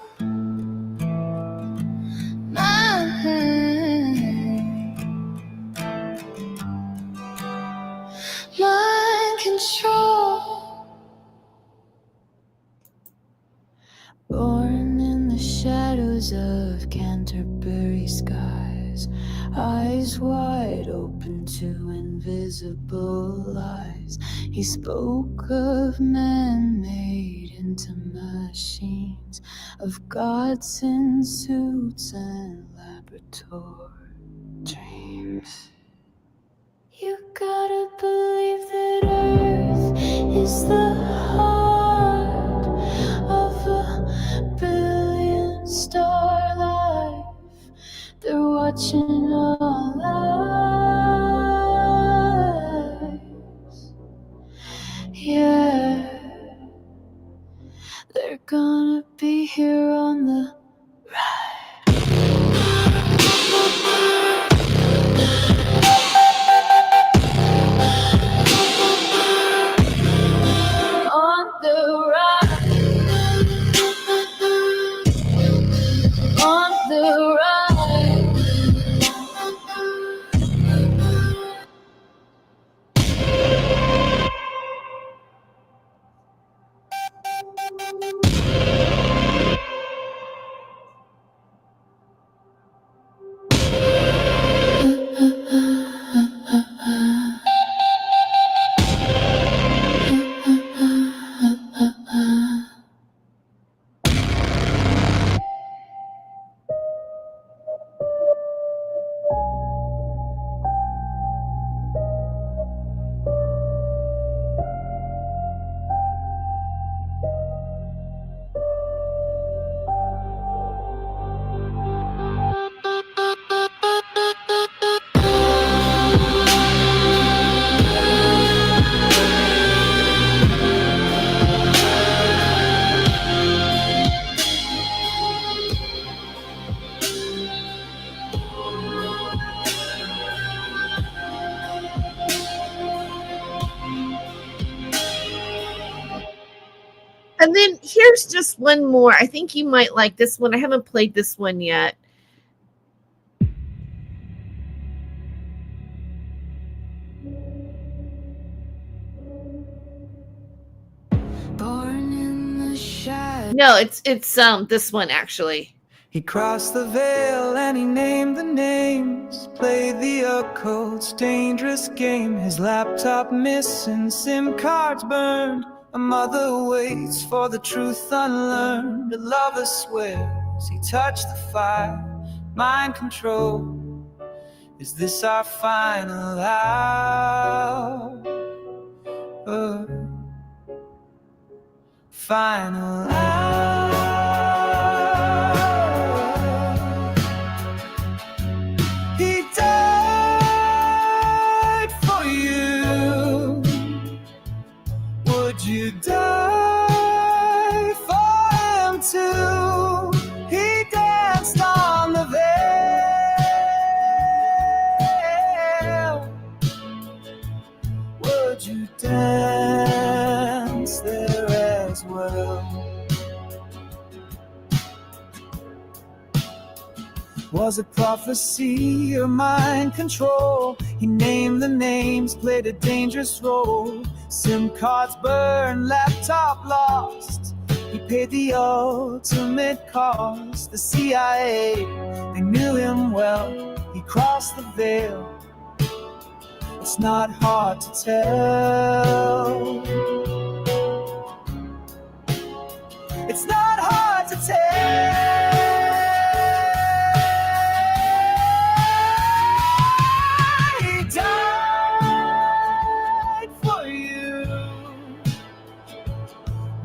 S2: Mind control. Born in the shadows of Canterbury skies,
S3: eyes wide open to invisible eyes. He spoke of men made into machines, of gods in suits and laboratory dreams. You gotta believe that Earth is the heart of a billion-star life. They're watching all lives. Yeah, they're gonna be here on the on the ride, on the ride.
S1: And then here's just one more. I think you might like this one. I haven't played this one yet.
S3: Born in the shadow.
S1: No, it's this one actually.
S3: He crossed the veil and he named the names, played the occult's dangerous game. His laptop missing, SIM cards burned. A mother waits for the truth unlearned. A lover swears he touched the fire. Mind control, is this our final hour? Final hour. He died for you. Would you die for him too? He danced on the veil. Would you dance there as well? Was it prophecy or mind control? He named the names, played a dangerous role. SIM cards burned, laptop lost. He paid the ultimate cost. The CIA, they knew him well. He crossed the veil. It's not hard to tell. It's not hard to tell. He died for you.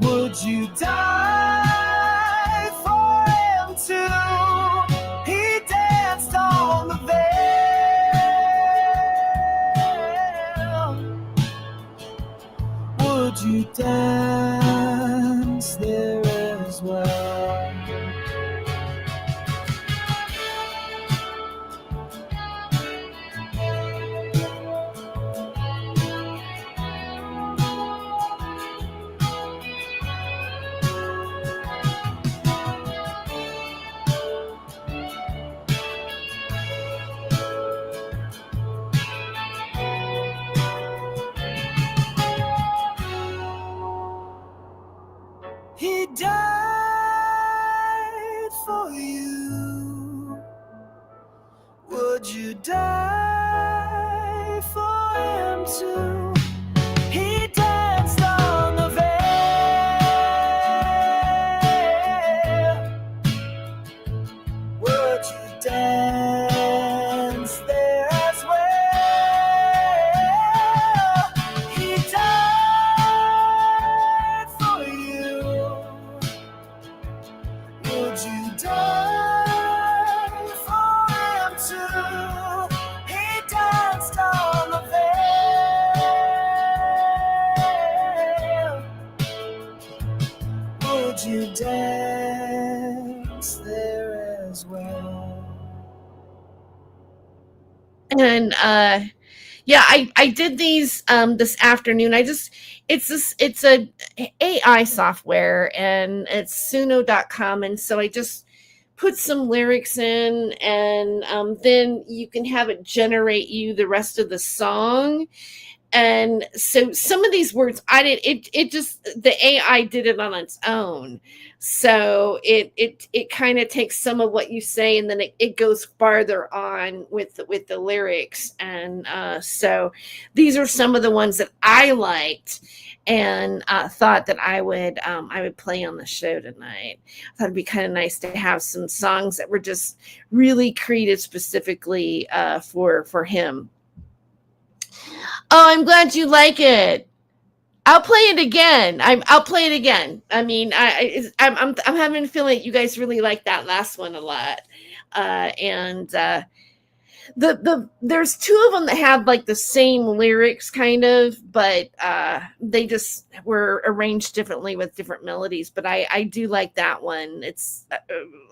S3: Would you die for him too? He danced on the veil. Would you dance there as die for him too? He danced on the veil. Would you dance there as well? He died for you. Would you die for him too? He danced on the veil. Would you dance there as well?
S1: And yeah, I did these this afternoon. It's a AI software, and it's suno.com, and so I just put some lyrics in, and then you can have it generate you the rest of the song. And so some of these words it just, the AI did it on its own. So it kind of takes some of what you say, and then it goes farther on with the lyrics. And so these are some of the ones that I liked, and thought that I would play on the show tonight. I thought it'd be kind of nice to have some songs that were just really created specifically for him. Oh, I'm glad you like it. I'll play it again. I'll play it again. I mean, I'm having a feeling that you guys really like that last one a lot. And there's two of them that have like the same lyrics kind of, but they just were arranged differently with different melodies. But I do like that one. It's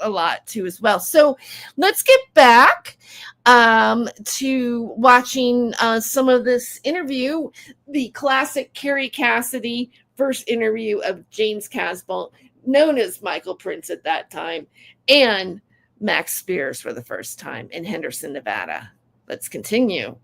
S1: a lot too as well. So let's get back to watching some of this interview, the classic Carrie Cassidy first interview of James Casbolt, known as Michael Prince at that time, and Max Spiers for the first time in Henderson, Nevada. Let's continue.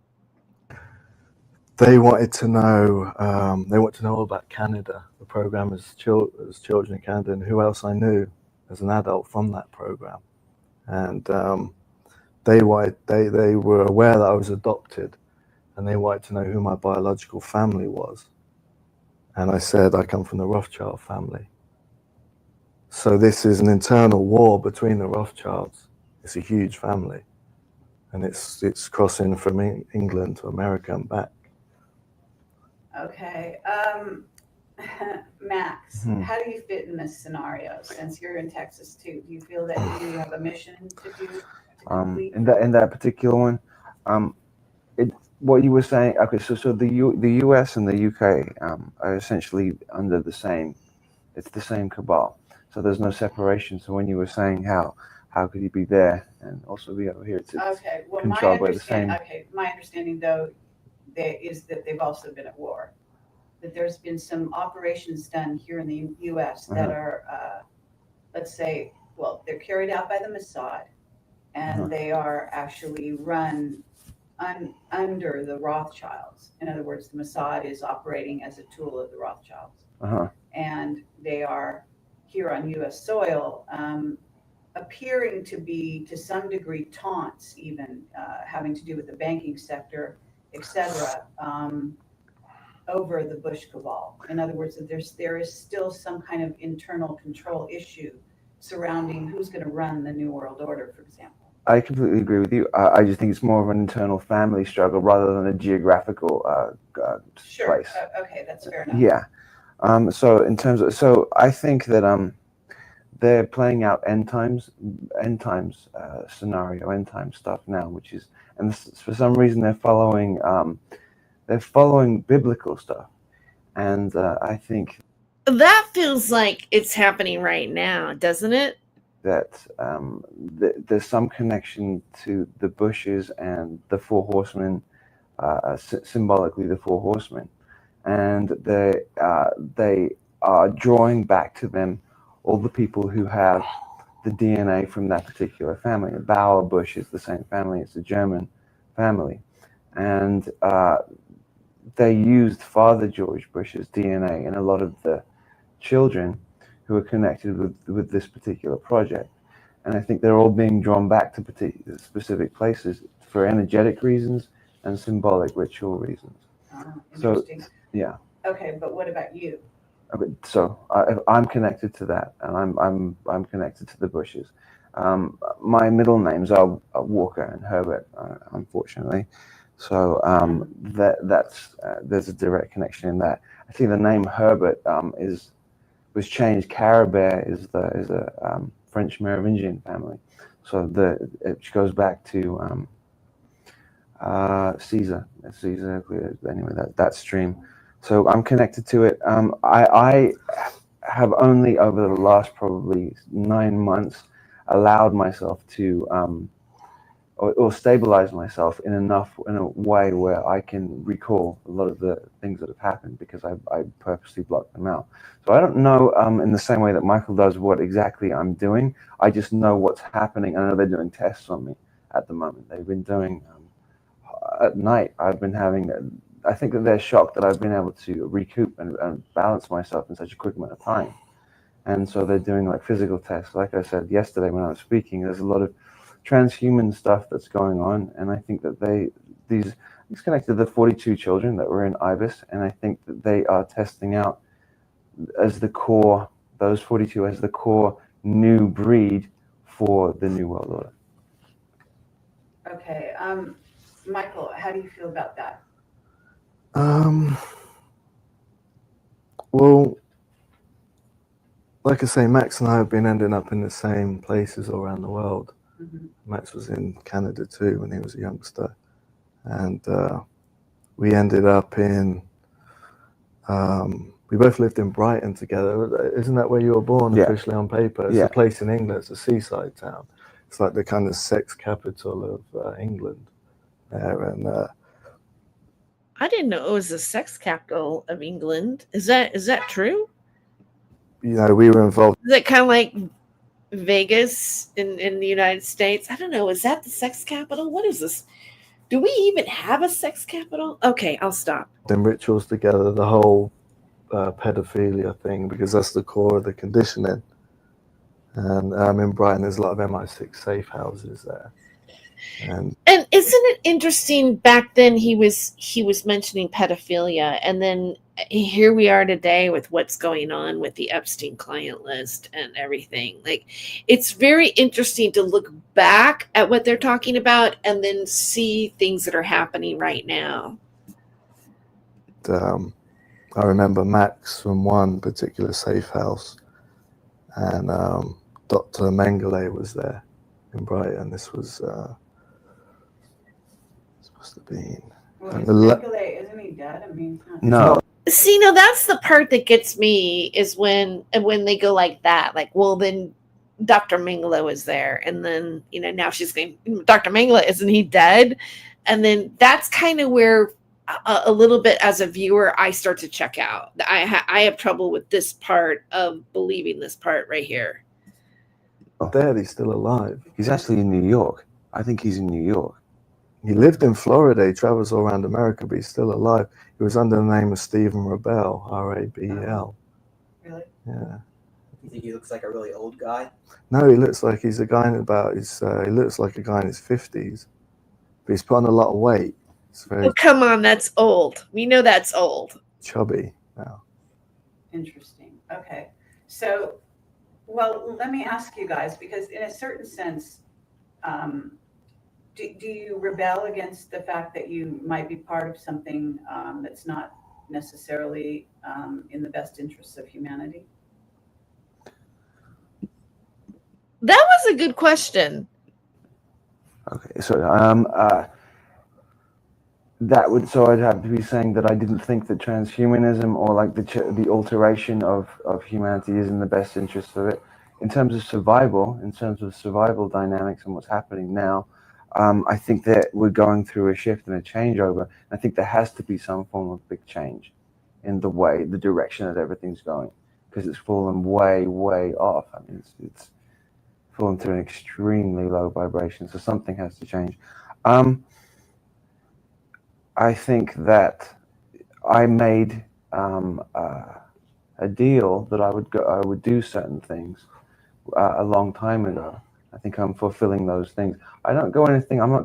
S6: They wanted to know all about Canada, the program as children in Canada, and who else I knew as an adult from that program. And they were aware that I was adopted, and they wanted to know who my biological family was. And I said, I come from the Rothschild family. So this is an internal war between the Rothschilds. It's a huge family, and it's crossing from England to America and back.
S4: Okay. Max, how do you fit in this scenario since you're in Texas too? Do you feel that you have a mission to do?
S7: In that particular one, what you were saying. Okay, so the US and the UK are essentially under the same. It's the same cabal. So there's no separation. So when you were saying how could you be there and also be over here? It's
S4: okay. Well,
S7: controlled by the same.
S4: Okay, my understanding though, is that they've also been at war. That there's been some operations done here in the U.S. that are, let's say, well, they're carried out by the Mossad, and they are actually run under the Rothschilds. In other words, the Mossad is operating as a tool of the Rothschilds, and they are here on U.S. soil, appearing to be, to some degree, taunts, even having to do with the banking sector, etc., over the Bush cabal. In other words, there is still some kind of internal control issue surrounding who's going to run the New World Order, for example.
S7: I completely agree with you. I just think it's more of an internal family struggle rather than a geographical place.
S4: Okay, that's fair enough.
S7: Yeah. So in terms of, I think that they're playing out end times scenario, end time stuff now, which is, and for some reason they're following biblical stuff, and I think
S1: that feels like it's happening right now, doesn't it?
S7: That there's some connection to the Bushes and the Four Horsemen, symbolically the Four Horsemen, and they are drawing back to them all the people who have the DNA from that particular family. Bauer Bush is the same family as the German family, and they used Father George Bush's DNA in a lot of the children who are connected with this particular project. And I think they're all being drawn back to specific places for energetic reasons and symbolic ritual reasons.
S4: Interesting.
S7: Yeah.
S4: Okay, but what about you?
S7: Okay, so I'm connected to that, and I'm connected to the bushes. My middle names are Walker and Herbert, unfortunately. So that's there's a direct connection in that. I think the name Herbert was changed. Carabert is a French Merovingian family, so it goes back to Caesar. Anyway, that stream. So I'm connected to it. I have only over the last probably 9 months allowed myself to or stabilize myself in a way where I can recall a lot of the things that have happened because I purposely blocked them out. So I don't know in the same way that Michael does what exactly I'm doing. I just know what's happening. I know they're doing tests on me at the moment. They've been doing at night. I've been having. I think that they're shocked that I've been able to recoup and balance myself in such a quick amount of time. And so they're doing like physical tests. Like I said yesterday when I was speaking, there's a lot of transhuman stuff that's going on. And I think that he's connected the 42 children that were in IBIS. And I think that they are testing out as the core, those 42 as the core new breed for the New World Order.
S4: Okay, Michael, how do you feel about that?
S6: Well, like I say, Max and I have been ending up in the same places all around the world.
S4: Mm-hmm.
S6: Max was in Canada too when he was a youngster. And we ended up in, we both lived in Brighton together. Isn't that where you were born officially on paper? It's a place in England, it's a seaside town. It's like the kind of sex capital of England there. And
S1: I didn't know it was the sex capital of England. Is that true?
S6: you know, we were involved.
S1: Is it kind of like Vegas in the United States? I don't know. Is that the sex capital? What is this? Do we even have a sex capital? Okay, I'll stop.
S6: In rituals together, the whole pedophilia thing, because that's the core of the conditioning. And in Brighton, there's a lot of MI6 safe houses there. And
S1: isn't it interesting? Back then, he was mentioning pedophilia, and then here we are today with what's going on with the Epstein client list and everything. Like, it's very interesting to look back at what they're talking about and then see things that are happening right now.
S6: I remember Max from one particular safe house, and Dr. Mengele was there in Brighton. This was this must have been.
S4: Well, Mengele, isn't he dead? I mean,
S7: no.
S1: See, now that's the part that gets me is when they go like that. Like, well, then Dr. Mengele was there, and then now she's going, Dr. Mengele, isn't he dead? And then that's kind of where a little bit as a viewer I start to check out. I have trouble with this part of believing this part right here.
S6: Dead, he's still alive.
S7: He's actually in New York. I think he's in New York.
S6: He lived in Florida. He travels all around America, but he's still alive. He was under the name of Stephen Rabel, R-A-B-E-L.
S4: Really?
S6: Yeah.
S8: You think he looks like a really old guy?
S6: No, he looks like he's a guy in about his. He looks like a guy in his 50s, but he's put on a lot of weight. It's very
S1: Come on, that's old. We know that's old.
S6: chubby now.
S4: Interesting. Okay. So, well, let me ask you guys, because in a certain sense, do you rebel against the fact that you might be part of something that's not necessarily in the best interests of humanity?
S1: That was a good question.
S7: Okay, so I'd have to be saying that I didn't think that transhumanism or like the alteration of humanity is in the best interest of it. In terms of survival dynamics and what's happening now, I think that we're going through a shift and a changeover. I think there has to be some form of big change in the direction that everything's going, because it's fallen way, way off. I mean, it's fallen to an extremely low vibration, so something has to change. I think that I made a deal that I would do certain things a long time ago, I think I'm fulfilling those things. I'm not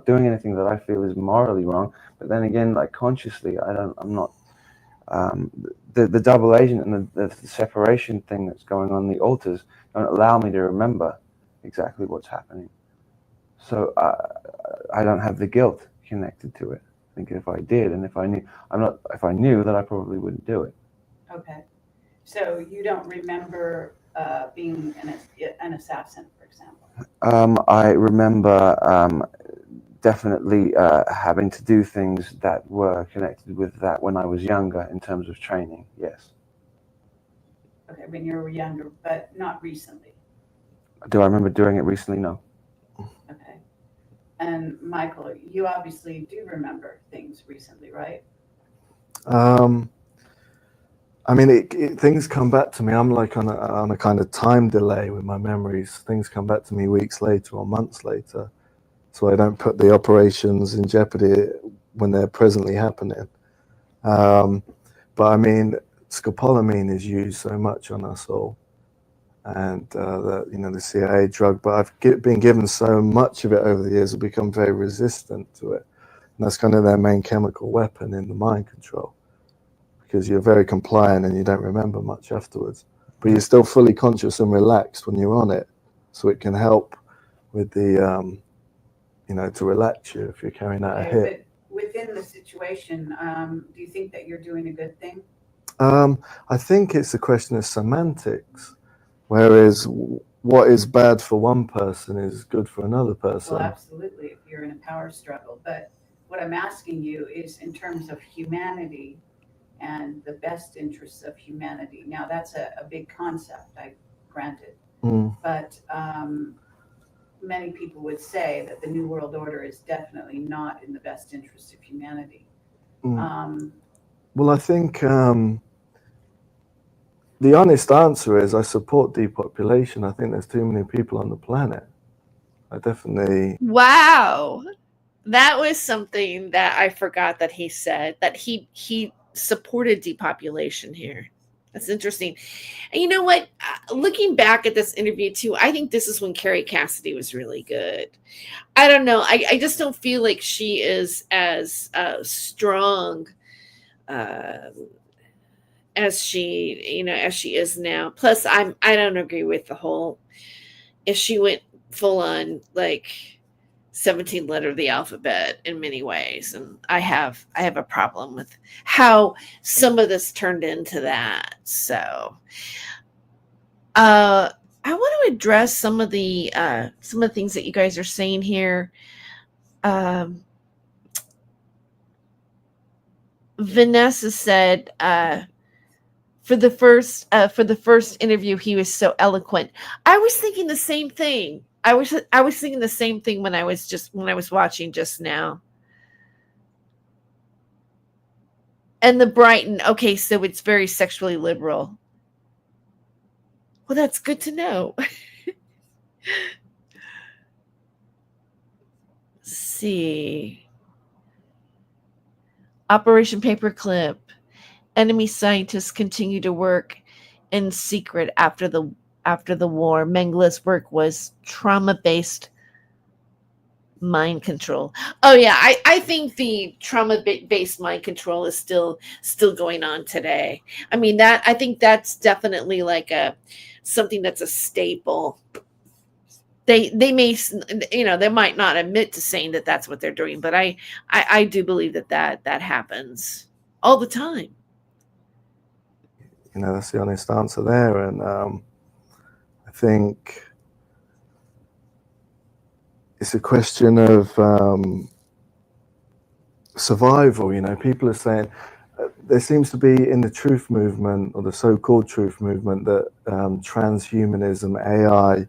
S7: doing anything that I feel is morally wrong. But then again, like consciously, I'm not. The double agent and the separation thing that's going on, the alters, don't allow me to remember exactly what's happening. So I don't have the guilt connected to it. I think if I did, and if I knew that, I probably wouldn't do it.
S4: Okay. So you don't remember being an assassin, for example?
S7: I remember definitely having to do things that were connected with that when I was younger in terms of training, yes.
S4: Okay, when you were younger, but not recently.
S7: Do I remember doing it recently? No.
S4: Okay. And Michael, you obviously do remember things recently, right?
S6: I mean, things come back to me. I'm like on a kind of time delay with my memories. Things come back to me weeks later or months later. So I don't put the operations in jeopardy when they're presently happening. But I mean, scopolamine is used so much on us all, and the CIA drug. But I've been given so much of it over the years, I've become very resistant to it, and that's kind of their main chemical weapon in the mind control, because you're very compliant and you don't remember much afterwards, but you're still fully conscious and relaxed when you're on it, so it can help with the to relax you if you're carrying out a hit.
S4: But within the situation, do you think that you're doing a good thing?
S6: I think it's a question of semantics, whereas what is bad for one person is good for another person.
S4: Well, absolutely, if you're in a power struggle. But what I'm asking you is in terms of humanity and the best interests of humanity. Now, that's a big concept, I granted. But many people would say that the New World Order is definitely not in the best interest of humanity.
S6: Well, I think the honest answer is I support depopulation. I think there's too many people on the planet. I definitely.
S1: Wow. That was something that I forgot that he said, that he supported depopulation here. That's interesting. And you know what? Looking back at this interview too, I think this is when Carrie Cassidy was really good. I don't know. I just don't feel like she is as strong as she is now. Plus, I don't agree with the whole, if she went full on like 17 letter of the alphabet in many ways, and I have a problem with how some of this turned into that. So I want to address some of the things that you guys are saying here. Vanessa said for the first interview he was so eloquent. I was thinking the same thing. I was thinking the same thing when I was watching just now. And the Brighton, okay, so it's very sexually liberal. Well, that's good to know. Let's see. Operation Paperclip. Enemy scientists continue to work in secret after the war. Mengele's work was trauma-based mind control. Oh yeah, I think the trauma-based mind control is still going on today. I mean, I think that's definitely like something that's a staple. They may, they might not admit to saying that that's what they're doing, but I do believe that happens all the time.
S6: That's the honest answer there. And I think it's a question of survival. People are saying there seems to be in the truth movement, or the so-called truth movement, that transhumanism, AI,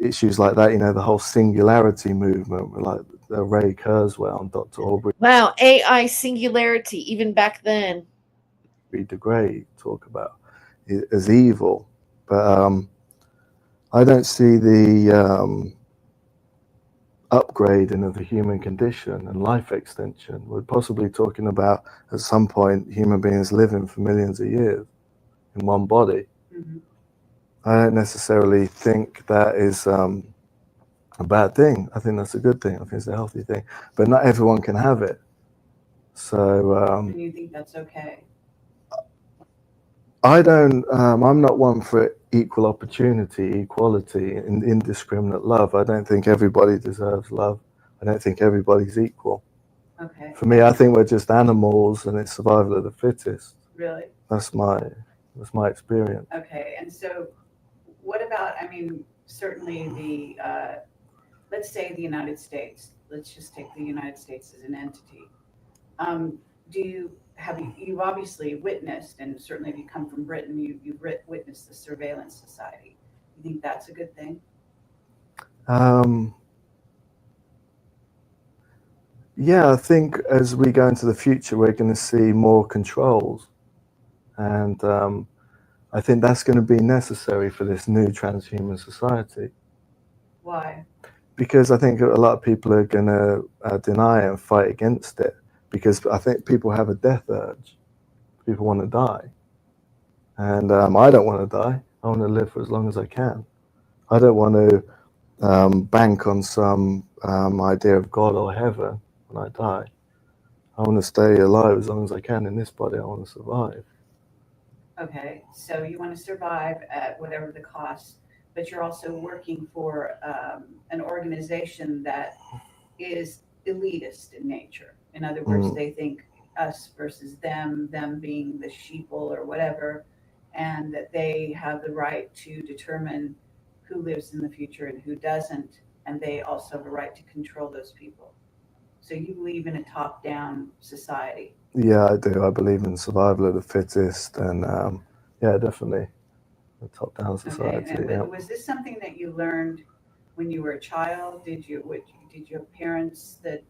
S6: issues like that, the whole singularity movement, like Ray Kurzweil and Dr. Aubrey.
S1: Wow, AI singularity, even back then.
S6: De Grey talk about as evil, but I don't see the upgrading of the human condition and life extension. We're possibly talking about at some point human beings living for millions of years in one body. I don't necessarily think that is a bad thing. I think that's a good thing. I think it's a healthy thing. But not everyone can have it. So
S4: And you think that's okay?
S6: I don't. I'm not one for equal opportunity, equality, and indiscriminate love. I don't think everybody deserves love. I don't think everybody's equal.
S4: Okay.
S6: For me, I think we're just animals, and it's survival of the fittest.
S4: Really?
S6: That's my experience.
S4: Okay. And so, what about? I mean, certainly the let's say the United States. Let's just take the United States as an entity. You've obviously witnessed, and certainly if you come from Britain, you've witnessed the surveillance society. You think that's a good thing?
S6: Yeah, I think as we go into the future, we're going to see more controls, and I think that's going to be necessary for this new transhuman society.
S4: Why?
S6: Because I think a lot of people are going to deny and fight against it, because I think people have a death urge. People want to die. And I don't want to die. I want to live for as long as I can. I don't want to bank on some idea of God or heaven when I die. I want to stay alive as long as I can in this body. I want to survive.
S4: Okay, so you want to survive at whatever the cost, but you're also working for an organization that is elitist in nature. In other words, they think us versus them being the sheeple or whatever, and that they have the right to determine who lives in the future and who doesn't, and they also have a right to control those people. So you believe in a top-down society.
S6: Yeah, I do. I believe in survival of the fittest, and yeah, definitely a top-down society.
S4: Okay, and
S6: yeah.
S4: was this something that you learned when you were a child? Did you have parents that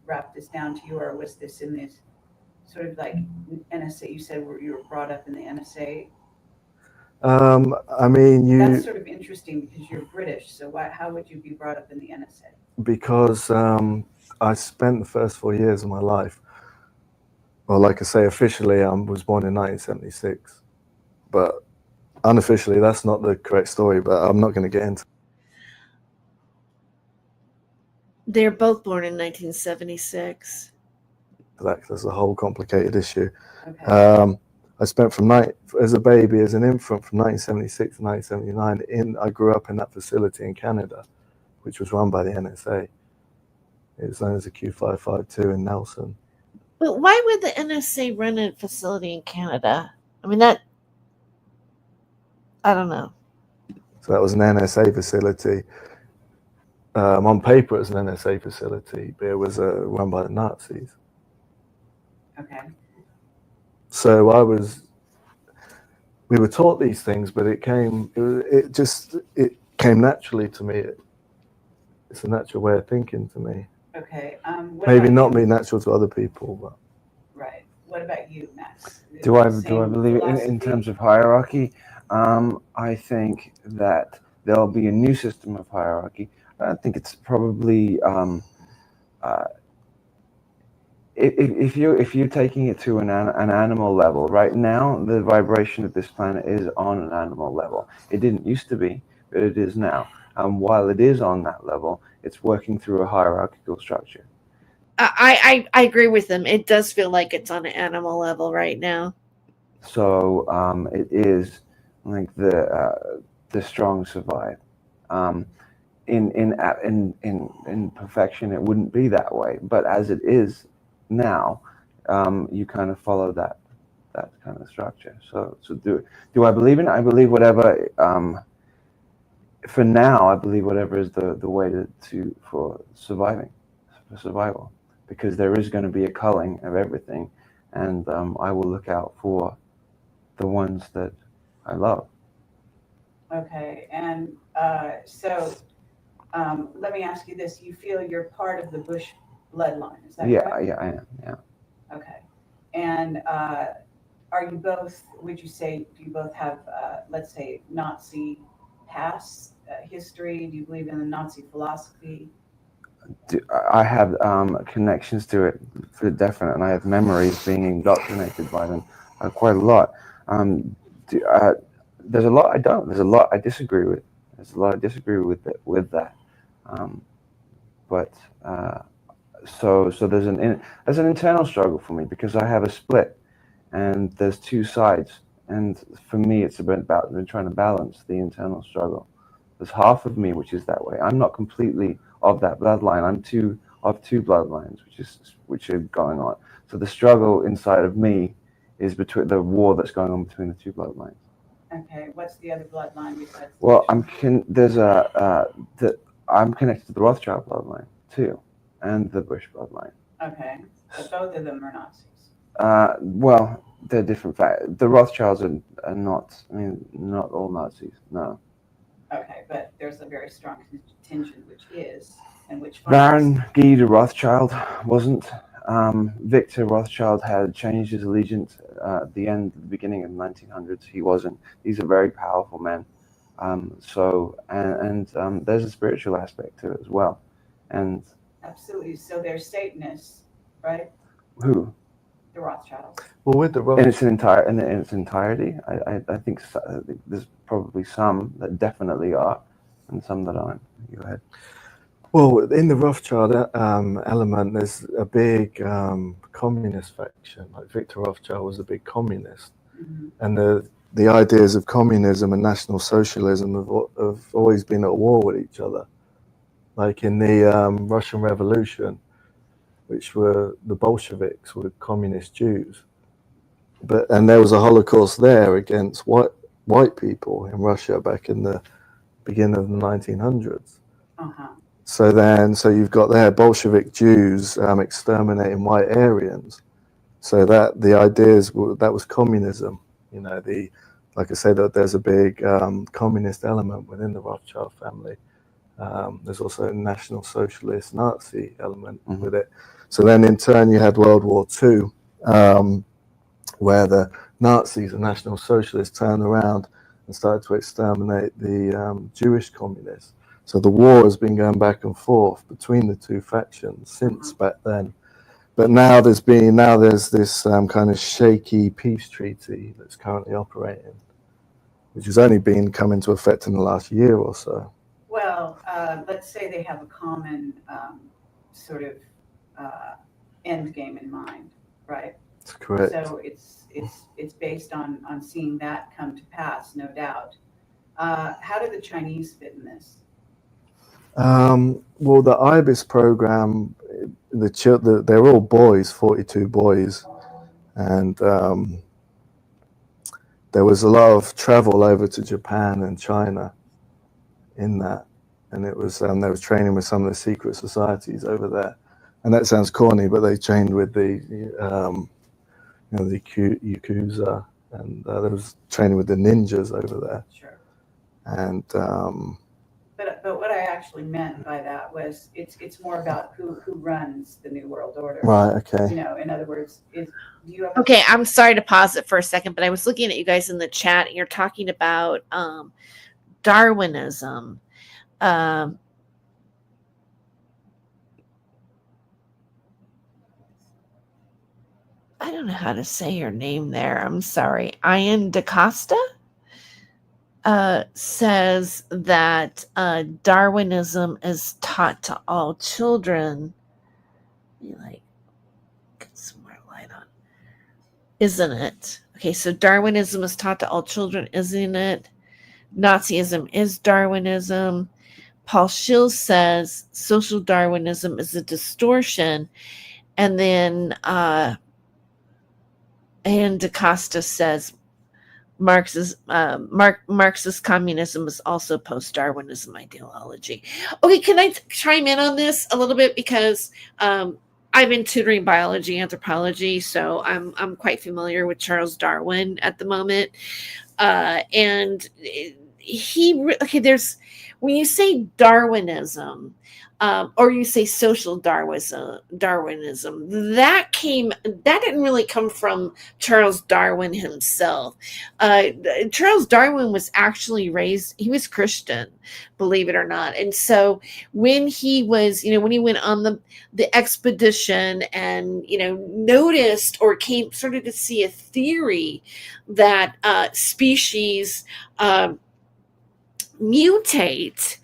S4: wrapped this down to you, or was this in this sort of like NSA? You said you were brought up in the NSA.
S6: I mean,
S4: That's sort of interesting because you're British. So how would you be brought up in the NSA?
S6: Because I spent the first 4 years of my life, well, like I say, officially I was born in 1976, but unofficially that's not the correct story, but I'm not going to get into.
S1: They're both born in 1976.
S6: That's a whole complicated issue.
S4: Okay.
S6: I spent as a baby, as an infant, from 1976 to 1979. I grew up in that facility in Canada, which was run by the NSA. It was known as the Q552 in Nelson.
S1: But why would the NSA run a facility in Canada? I mean, I don't know.
S6: So that was an NSA facility. On paper, it was an NSA facility, but it was run by the Nazis.
S4: Okay.
S6: So we were taught these things, but it came naturally to me. It's a natural way of thinking to me.
S4: Okay.
S6: Maybe not me natural to other people, but.
S4: Right. What about you, Max?
S7: Do I believe in terms of hierarchy? I think that there'll be a new system of hierarchy. I think it's probably if you're taking it to an animal level. Right now, the vibration of this planet is on an animal level. It didn't used to be, but it is now. And while it is on that level, it's working through a hierarchical structure.
S1: I agree with them. It does feel like it's on an animal level right now.
S7: So it is like the strong survive. In perfection, it wouldn't be that way. But as it is now, you kind of follow that kind of structure. So do I believe in it? I believe whatever. For now, I believe whatever is the way for survival, because there is going to be a culling of everything, and I will look out for the ones that I love.
S4: Okay, and so let me ask you this: you feel you're part of the Bush bloodline? Is that correct?
S7: Yeah, I am. Yeah.
S4: Okay, and are you both? Would you say do you both have, let's say, Nazi past history? Do you believe in the Nazi philosophy?
S7: I have connections to it for definite, and I have memories being indoctrinated by them quite a lot. there's a lot I don't. There's a lot I disagree with. There's a lot I disagree with that. But so there's an internal struggle for me because I have a split, and there's two sides. And for me, it's about trying to balance the internal struggle. There's half of me which is that way. I'm not completely of that bloodline. I'm of two bloodlines, which are going on. So the struggle inside of me is between the war that's going on between the two bloodlines.
S4: Okay, what's the other bloodline besides?
S7: Well, I'm connected to the Rothschild bloodline too, and the Bush bloodline.
S4: Okay, but both of them are Nazis.
S7: Well, they're different facts. The Rothschilds are not. I mean, not all Nazis. No.
S4: Okay, but there's a very strong contingent which is, and which
S7: Baron Guy de Rothschild wasn't. Victor Rothschild had changed his allegiance at the beginning of the 1900s. He wasn't. These are very powerful men. So there's a spiritual aspect to it as well. And
S4: absolutely. So they're Satanists, right?
S7: Who?
S4: The Rothschilds.
S6: Well, with the
S7: In its entirety, I think there's probably some that definitely are, and some that aren't. Go ahead.
S6: Well, in the Rothschild element, there's a big communist faction. Like Victor Rothschild was a big communist, and the ideas of communism and National Socialism have always been at war with each other. Like in the Russian Revolution, which were the Bolsheviks, were communist Jews, and there was a Holocaust there against white people in Russia back in the beginning of the 1900s. So you've got there Bolshevik Jews exterminating white Aryans. So that the ideas that was communism. You know, like I said, that there's a big communist element within the Rothschild family. There's also a National Socialist Nazi element with it. So then in turn you had World War II, where the Nazis and National Socialists turned around and started to exterminate the Jewish communists. So the war has been going back and forth between the two factions since back then. But now there's this kind of shaky peace treaty that's currently operating, which has only been come into effect in the last year or so.
S4: Well, let's say they have a common sort of end game in mind, right?
S6: That's correct.
S4: So it's based on seeing that come to pass, no doubt. How do the Chinese fit in this?
S6: Well, the IBIS program, they're all boys, 42 boys, and there was a lot of travel over to Japan and China in that, and it was they were training with some of the secret societies over there, and that sounds corny, but they trained with the the Yakuza, and there was training with the ninjas over there.
S4: Sure.
S6: And
S4: but what I actually meant by that was it's more about who runs the New World Order.
S6: Right. Okay.
S4: You know, in other words, do you have?
S1: Okay, I'm sorry to pause it for a second, but I was looking at you guys in the chat, and you're talking about Darwinism. I don't know how to say your name there. I'm sorry. Ian DaCosta says that Darwinism is taught to all children. Get some more light on. Isn't it? Okay, so Darwinism is taught to all children, isn't it? Nazism is Darwinism. Paul Schill says social Darwinism is a distortion. And then Ian DaCosta says Marxist communism is also post-Darwinism ideology. Okay, can I chime in on this a little bit, because I've been tutoring biology, anthropology, so I'm quite familiar with Charles Darwin at the moment, and there's when you say Darwinism, or you say social Darwinism, that didn't really come from Charles Darwin himself. Charles Darwin was actually raised, he was Christian, believe it or not. And so when he was, when he went on the expedition and, noticed or started to see a theory that species mutate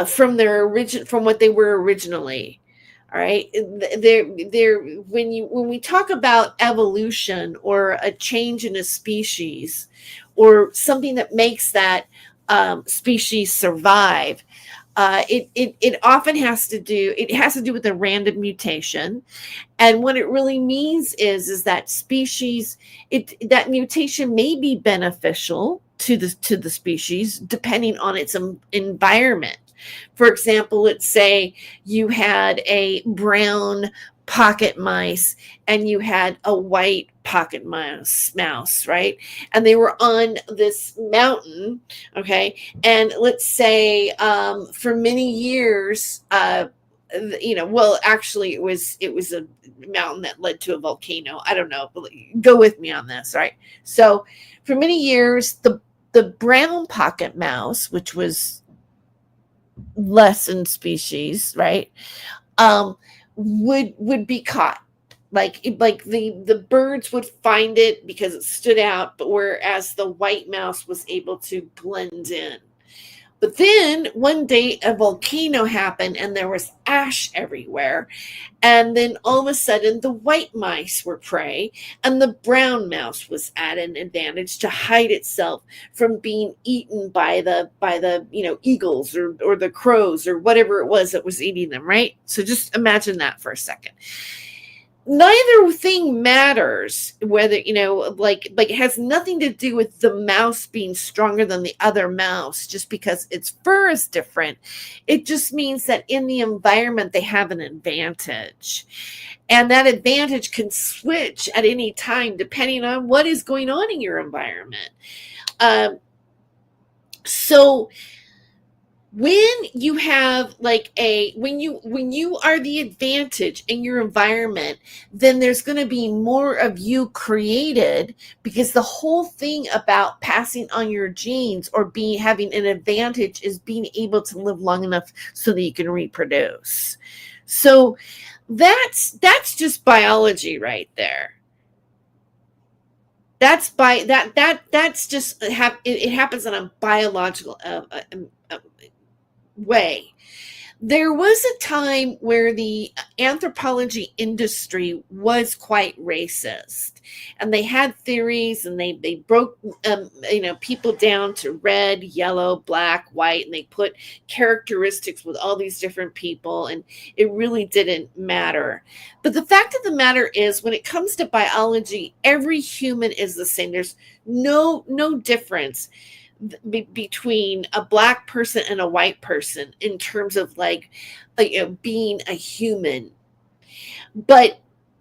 S1: from what they were originally. All right, when we talk about evolution or a change in a species or something that makes that species survive, it often has to do with a random mutation. And what it really means is that species, that mutation may be beneficial to the species depending on its environment. For example, let's say you had a brown pocket mice and you had a white pocket mouse, right? And they were on this mountain, okay? And let's say for many years, well, actually, it was a mountain that led to a volcano. I don't know. Go with me on this, right? So, for many years, the brown pocket mouse, which was less in species, right, would be caught. Like the birds would find it because it stood out, but whereas the white mouse was able to blend in. But then one day a volcano happened and there was ash everywhere. And then all of a sudden the white mice were prey and the brown mouse was at an advantage to hide itself from being eaten by the eagles or the crows or whatever it was that was eating them, right? So just imagine that for a second. Neither thing matters whether, it has nothing to do with the mouse being stronger than the other mouse just because its fur is different. It just means that in the environment, they have an advantage. And that advantage can switch at any time depending on what is going on in your environment. So when you have when you are the advantage in your environment, then there's going to be more of you created, because the whole thing about passing on your genes or having an advantage is being able to live long enough so that you can reproduce. So that's just biology right there. That's just it happens on a biological way. There was a time where the anthropology industry was quite racist, and they had theories, and they broke people down to red, yellow, black, white, and they put characteristics with all these different people, and it really didn't matter. But the fact of the matter is, when it comes to biology, every human is the same. There's no difference between a black person and a white person in terms of being a human. But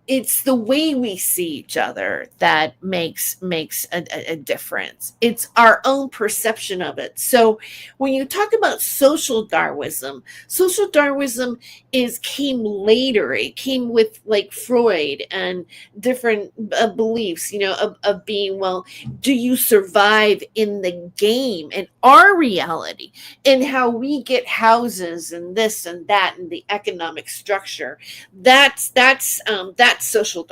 S1: it's the way we see each other that makes a difference. It's our own perception of it. So when you talk about social Darwinism came later. It came with Freud and different beliefs, of being, well, do you survive in the game and our reality and how we get houses and this and that and the economic structure. That's social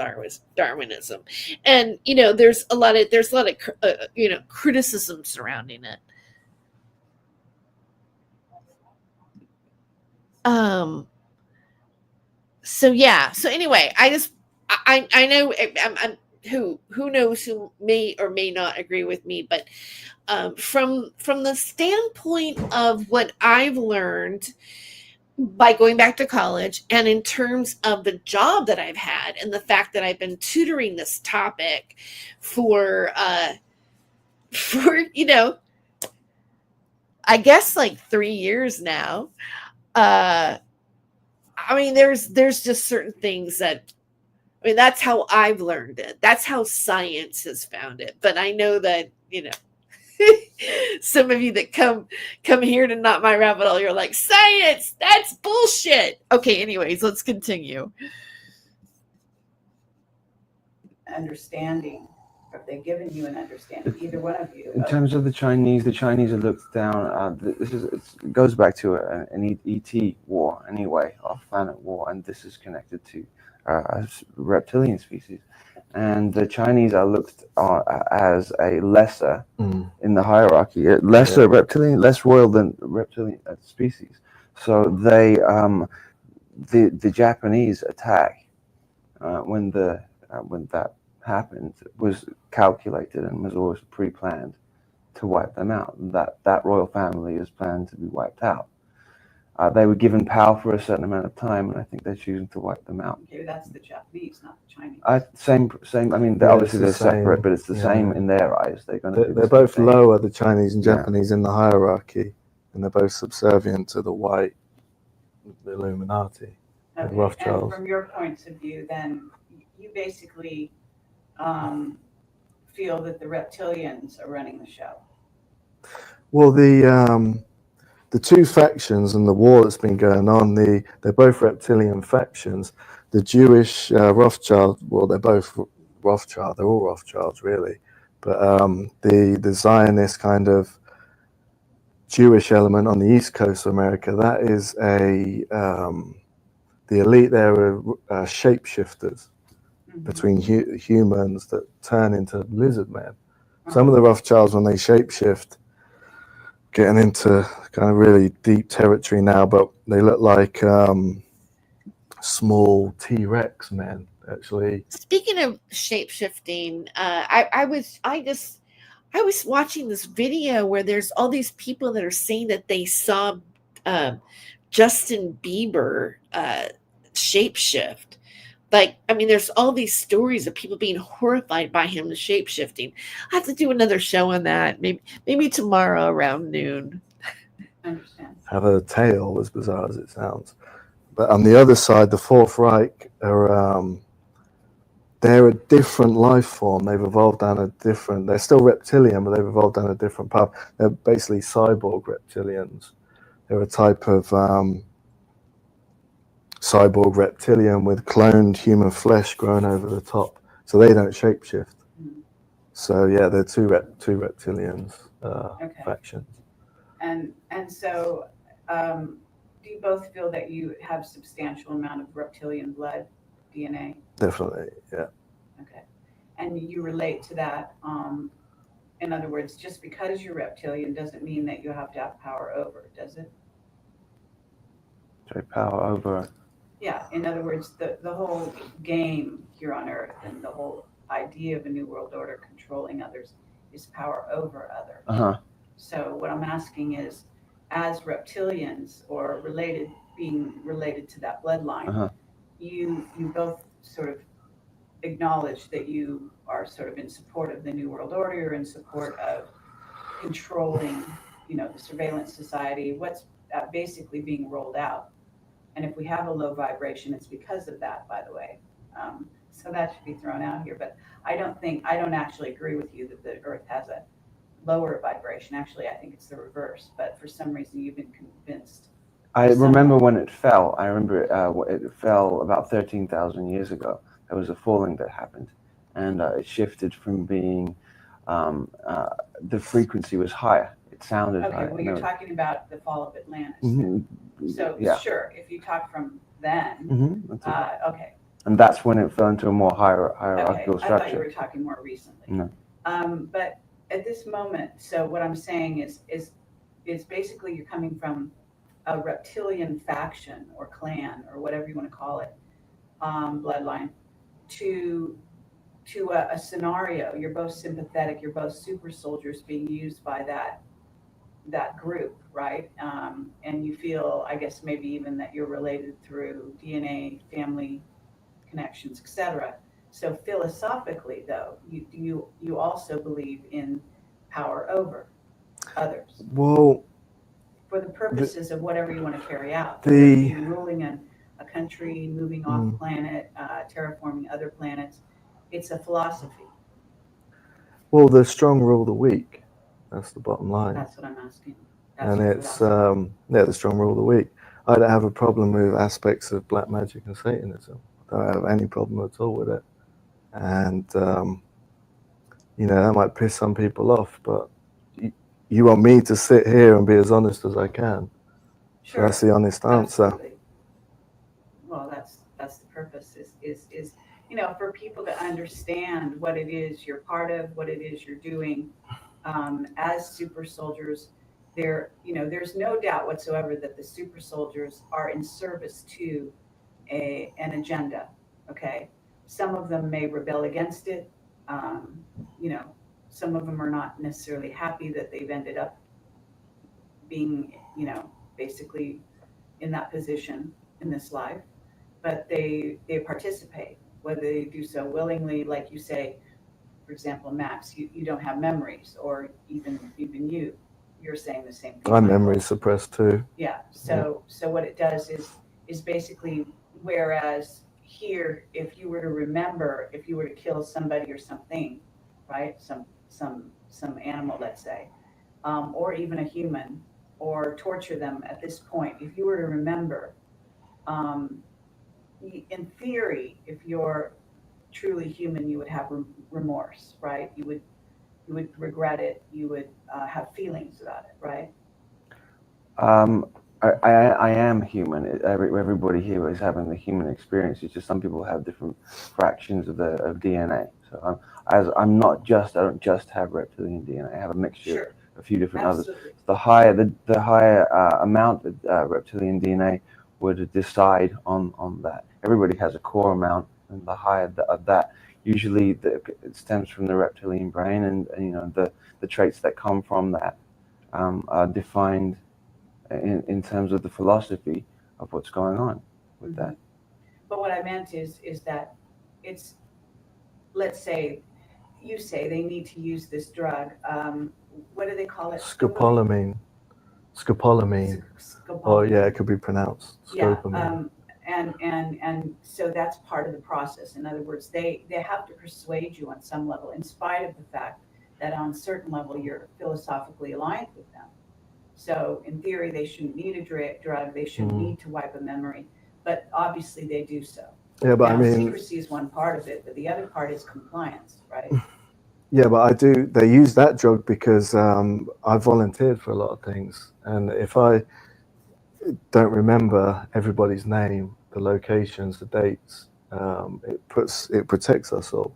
S1: Darwinism. And there's a lot of criticism surrounding it. So anyway, I know I'm who knows who may or may not agree with me, but from the standpoint of what I've learned by going back to college, and in terms of the job that I've had and the fact that I've been tutoring this topic for I guess 3 years now. There's just certain things that, that's how I've learned it. That's how science has found it. But I know that, Some of you that come here to Not My Rabbit Hole, you're like, science, that's bullshit. Okay, anyways, let's continue.
S4: Understanding? Have they given you an understanding, either one of you?
S7: In terms of the Chinese are looked down. It goes back to an ET war anyway, off-planet war, and this is connected to reptilian species. And the Chinese are looked as a lesser in the hierarchy, lesser reptilian, less royal than reptilian species. So they, the Japanese attack when that happened was calculated and was always pre-planned to wipe them out. That royal family is planned to be wiped out. They were given power for a certain amount of time, and I think they're choosing to wipe them out.
S4: Okay, that's the Japanese, not the Chinese.
S7: Same. I mean, obviously they're separate, but it's the same in their eyes.
S6: They're both lower, the Chinese and Japanese, in the hierarchy, and they're both subservient to the white, the Illuminati, the Rothschilds.
S4: And from your points of view, then you basically feel that the reptilians are running the show.
S6: Well, the two factions and the war that's been going on, they're both reptilian factions. The Jewish Rothschild, well, they're both Rothschild. They're all Rothschilds, really. But the Zionist kind of Jewish element on the east coast of America, that is the elite there are shapeshifters between humans that turn into lizard men. Some of the Rothschilds, when they shapeshift, getting into kind of really deep territory now, but they look like small T-Rex men, actually.
S1: Speaking of shape-shifting, I was watching this video where there's all these people that are saying that they saw Justin Bieber shapeshift. Like, I mean, there's all these stories of people being horrified by him shape-shifting. I have to do another show on that, maybe tomorrow around noon.
S4: I understand.
S6: Have a tail, as bizarre as it sounds. But on the other side, the Fourth Reich they're a different life form. They've evolved down a different. They're still reptilian, but they've evolved down a different path. They're basically cyborg reptilians. They're a type of cyborg reptilian with cloned human flesh growing over the top, so they don't shapeshift. So yeah, they're two reptilians factions.
S4: And so, do you both feel that you have substantial amount of reptilian blood DNA?
S6: Definitely, yeah.
S4: Okay, and you relate to that. In other words, just because you're reptilian doesn't mean that you have to have power over, does it?
S7: Sorry, power over.
S4: Yeah, in other words, the whole game here on Earth and the whole idea of a new world order controlling others is power over others. So what I'm asking is, as reptilians or being related to that bloodline, you both sort of acknowledge that you are sort of in support of the new world order, in support of controlling, the surveillance society, what's basically being rolled out. And if we have a low vibration, it's because of that, by the way. So that should be thrown out here. But I don't actually agree with you that the Earth has a lower vibration. Actually, I think it's the reverse. But for some reason, you've been convinced.
S7: I remember when it fell. I remember it fell about 13,000 years ago. There was a falling that happened. And it shifted from being, the frequency was higher. It sounded higher.
S4: Okay, well, you're talking about the fall of Atlantis. So
S7: yeah.
S4: Sure, if you talk from then, okay.
S7: And that's when it fell into a more hierarchical structure.
S4: I thought you were talking more recently.
S7: No.
S4: But at this moment, so what I'm saying is basically you're coming from a reptilian faction or clan or whatever you want to call it, bloodline, to a scenario. You're both sympathetic. You're both super soldiers being used by that group, right? And you feel, I guess, maybe even that you're related through DNA, family connections, etc. So philosophically, though, you also believe in power over others.
S6: Well,
S4: for the purposes of whatever you want to carry out, ruling a country, moving off planet, terraforming other planets, it's a philosophy.
S6: Well, the strong rule the weak. That's the bottom line.
S4: That's what I'm asking.
S6: And it's the strong rule of the week. I don't have a problem with aspects of black magic and Satanism. I don't have any problem at all with it. And that might piss some people off, but you want me to sit here and be as honest as I can.
S4: Sure.
S6: So that's the honest answer.
S4: Absolutely. Well, that's the purpose is for people to understand what it is you're part of, what it is you're doing as super soldiers. There's no doubt whatsoever that the super soldiers are in service to an agenda. Okay, some of them may rebel against it. Some of them are not necessarily happy that they've ended up being, basically in that position in this life, but they participate, whether they do so willingly, like you say, for example, Max, you don't have memories, or even you're saying the same thing.
S6: My memory suppressed too.
S4: Yeah. So what it does is basically, whereas here, if you were to remember, if you were to kill somebody or something, right, some animal, let's say, or even a human, or torture them at this point, if you were to remember, in theory, if you're truly human, you would have remorse, right? You would regret it. You would have feelings about it, right?
S7: I am human. Everybody here is having the human experience. It's just some people have different fractions of DNA. So I don't just have reptilian DNA. I have a mixture.
S4: Sure.
S7: A few different
S4: Absolutely.
S7: others. The higher amount of reptilian DNA would decide on that. Everybody has a core amount, and the higher of that, usually it stems from the reptilian brain, and the traits that come from that are defined in terms of the philosophy of what's going on with that.
S4: But what I meant is that it's, let's say, you say they need to use this drug. What do they call it?
S6: Scopolamine. Scopolamine. Oh yeah, it could be pronounced scopolamine.
S4: And so that's part of the process. In other words, they have to persuade you on some level, in spite of the fact that on a certain level you're philosophically aligned with them. So in theory, they shouldn't need a drug. They shouldn't need to wipe a memory, but obviously they do so.
S6: Yeah, but
S4: now, secrecy is one part of it, but the other part is compliance, right?
S6: Yeah, but they use that drug because I volunteered for a lot of things. And if I don't remember everybody's name, the locations, the dates, it protects us all.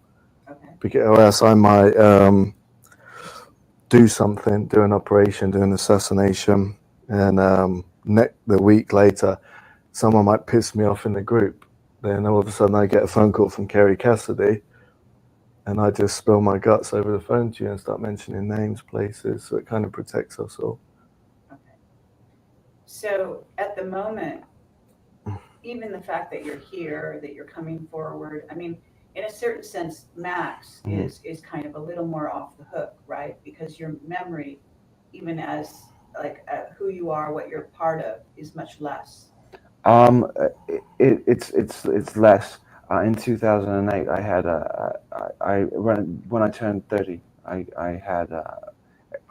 S4: Okay.
S6: Because, or else I might do something, do an operation, do an assassination, and the week later, someone might piss me off in the group. Then all of a sudden I get a phone call from Kerry Cassidy, and I just spill my guts over the phone to you and start mentioning names, places, so it kind of protects us all.
S4: Okay. So at the moment, even the fact that you're here, that you're coming forward, I mean, in a certain sense, Max is kind of a little more off the hook, right? Because your memory, even as like who you are, what you're part of, is much less.
S7: It's less. In 2008, I had when I turned 30, I had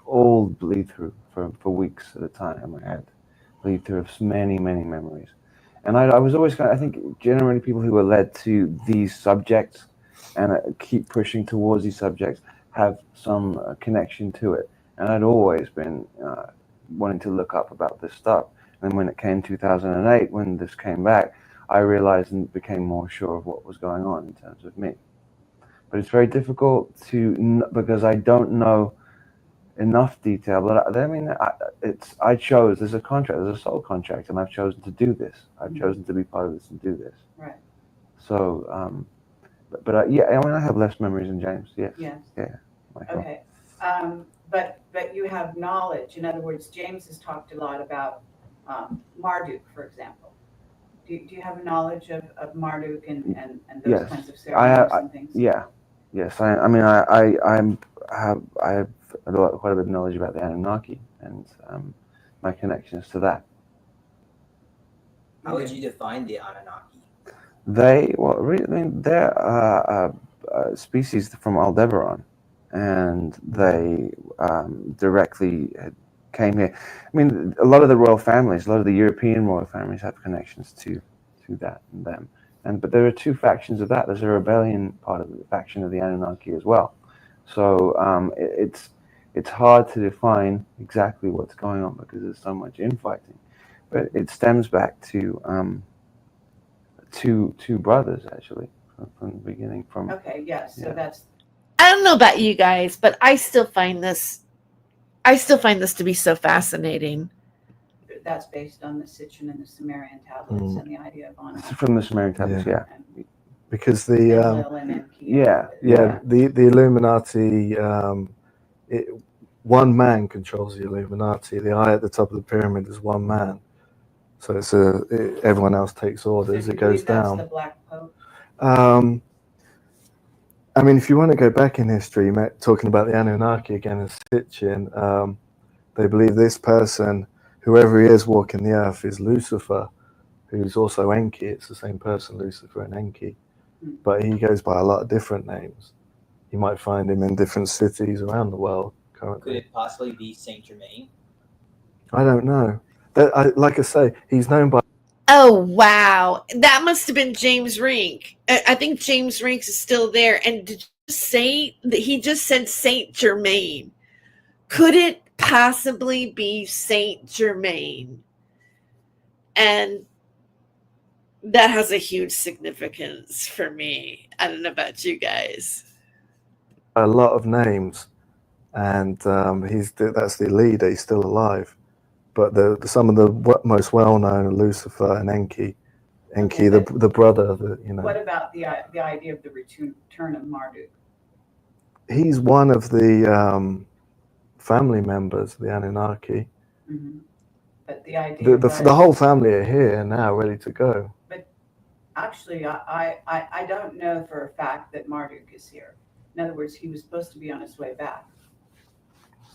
S7: all bleed through for weeks at a time. I had bleed through of many memories, and I was always I think generally people who are led to these subjects and keep pushing towards these subjects have some connection to it. And I'd always been wanting to look up about this stuff. And when it came 2008, when this came back, I realized and became more sure of what was going on in terms of me. But it's very difficult because I don't know enough detail. But I mean, I chose, there's a contract, there's a soul contract, and I've chosen to do this. I've chosen to be part of this and do this.
S4: Right.
S7: So, but yeah, I mean, I have less memories than James. Yes.
S4: Yes.
S7: Yeah.
S4: Okay. But you have knowledge. In other words, James has talked a lot about Marduk, for example. Do you have knowledge of Marduk and those kinds of ceremonies and things?
S7: Yeah. Yes. I mean, I have quite a bit of knowledge about the Anunnaki and my connections to that.
S8: How would you define the Anunnaki?
S7: They're a species from Aldebaran, and they directly came here. I mean, a lot of the royal families, a lot of the European royal families have connections to that and them. But there are two factions of that. There's a rebellion part of the faction of the Anunnaki as well. So it's hard to define exactly what's going on because there's so much infighting. But it stems back to two brothers actually from the beginning.
S4: Okay, yes. So
S7: Yeah.
S4: that's
S1: I don't know about you guys, but I still find this to be so fascinating.
S4: that's based on the Sitchin and the Sumerian tablets and the idea of honor.
S7: From the Sumerian tablets, yeah.
S6: Because
S4: And
S6: the
S4: Lil and Enki.
S6: the Illuminati, one man controls the Illuminati. The eye at the top of the pyramid is one man, so it's everyone else takes orders.
S4: So do
S6: it
S4: you
S6: goes
S4: believe that's
S6: down.
S4: the Black Pope?
S6: I mean, if you want to go back in history, talking about the Anunnaki again and Sitchin, they believe this person, whoever he is walking the earth, is Lucifer, who's also Enki. It's the same person, Lucifer and Enki, but he goes by a lot of different names. You might find him in different cities around the world currently.
S8: Could it possibly be Saint Germain?
S6: I don't know. Like I say, he's known by.
S1: Oh, wow. That must have been James Rink. I think James Rink is still there. And did you say that he just said Saint Germain? Could it possibly be Saint Germain? And that has a huge significance for me. I don't know about you guys.
S6: A lot of names, and that's the leader. He's still alive, but some of the most well-known are Lucifer and Enki. Enki, the brother.
S4: What about the idea of the return of Marduk?
S6: He's one of the family members of the Anunnaki.
S4: Mm-hmm. But the idea
S6: the whole family are here now, ready to go.
S4: But actually, I don't know for a fact that Marduk is here. In other words, he was supposed to be on his way back.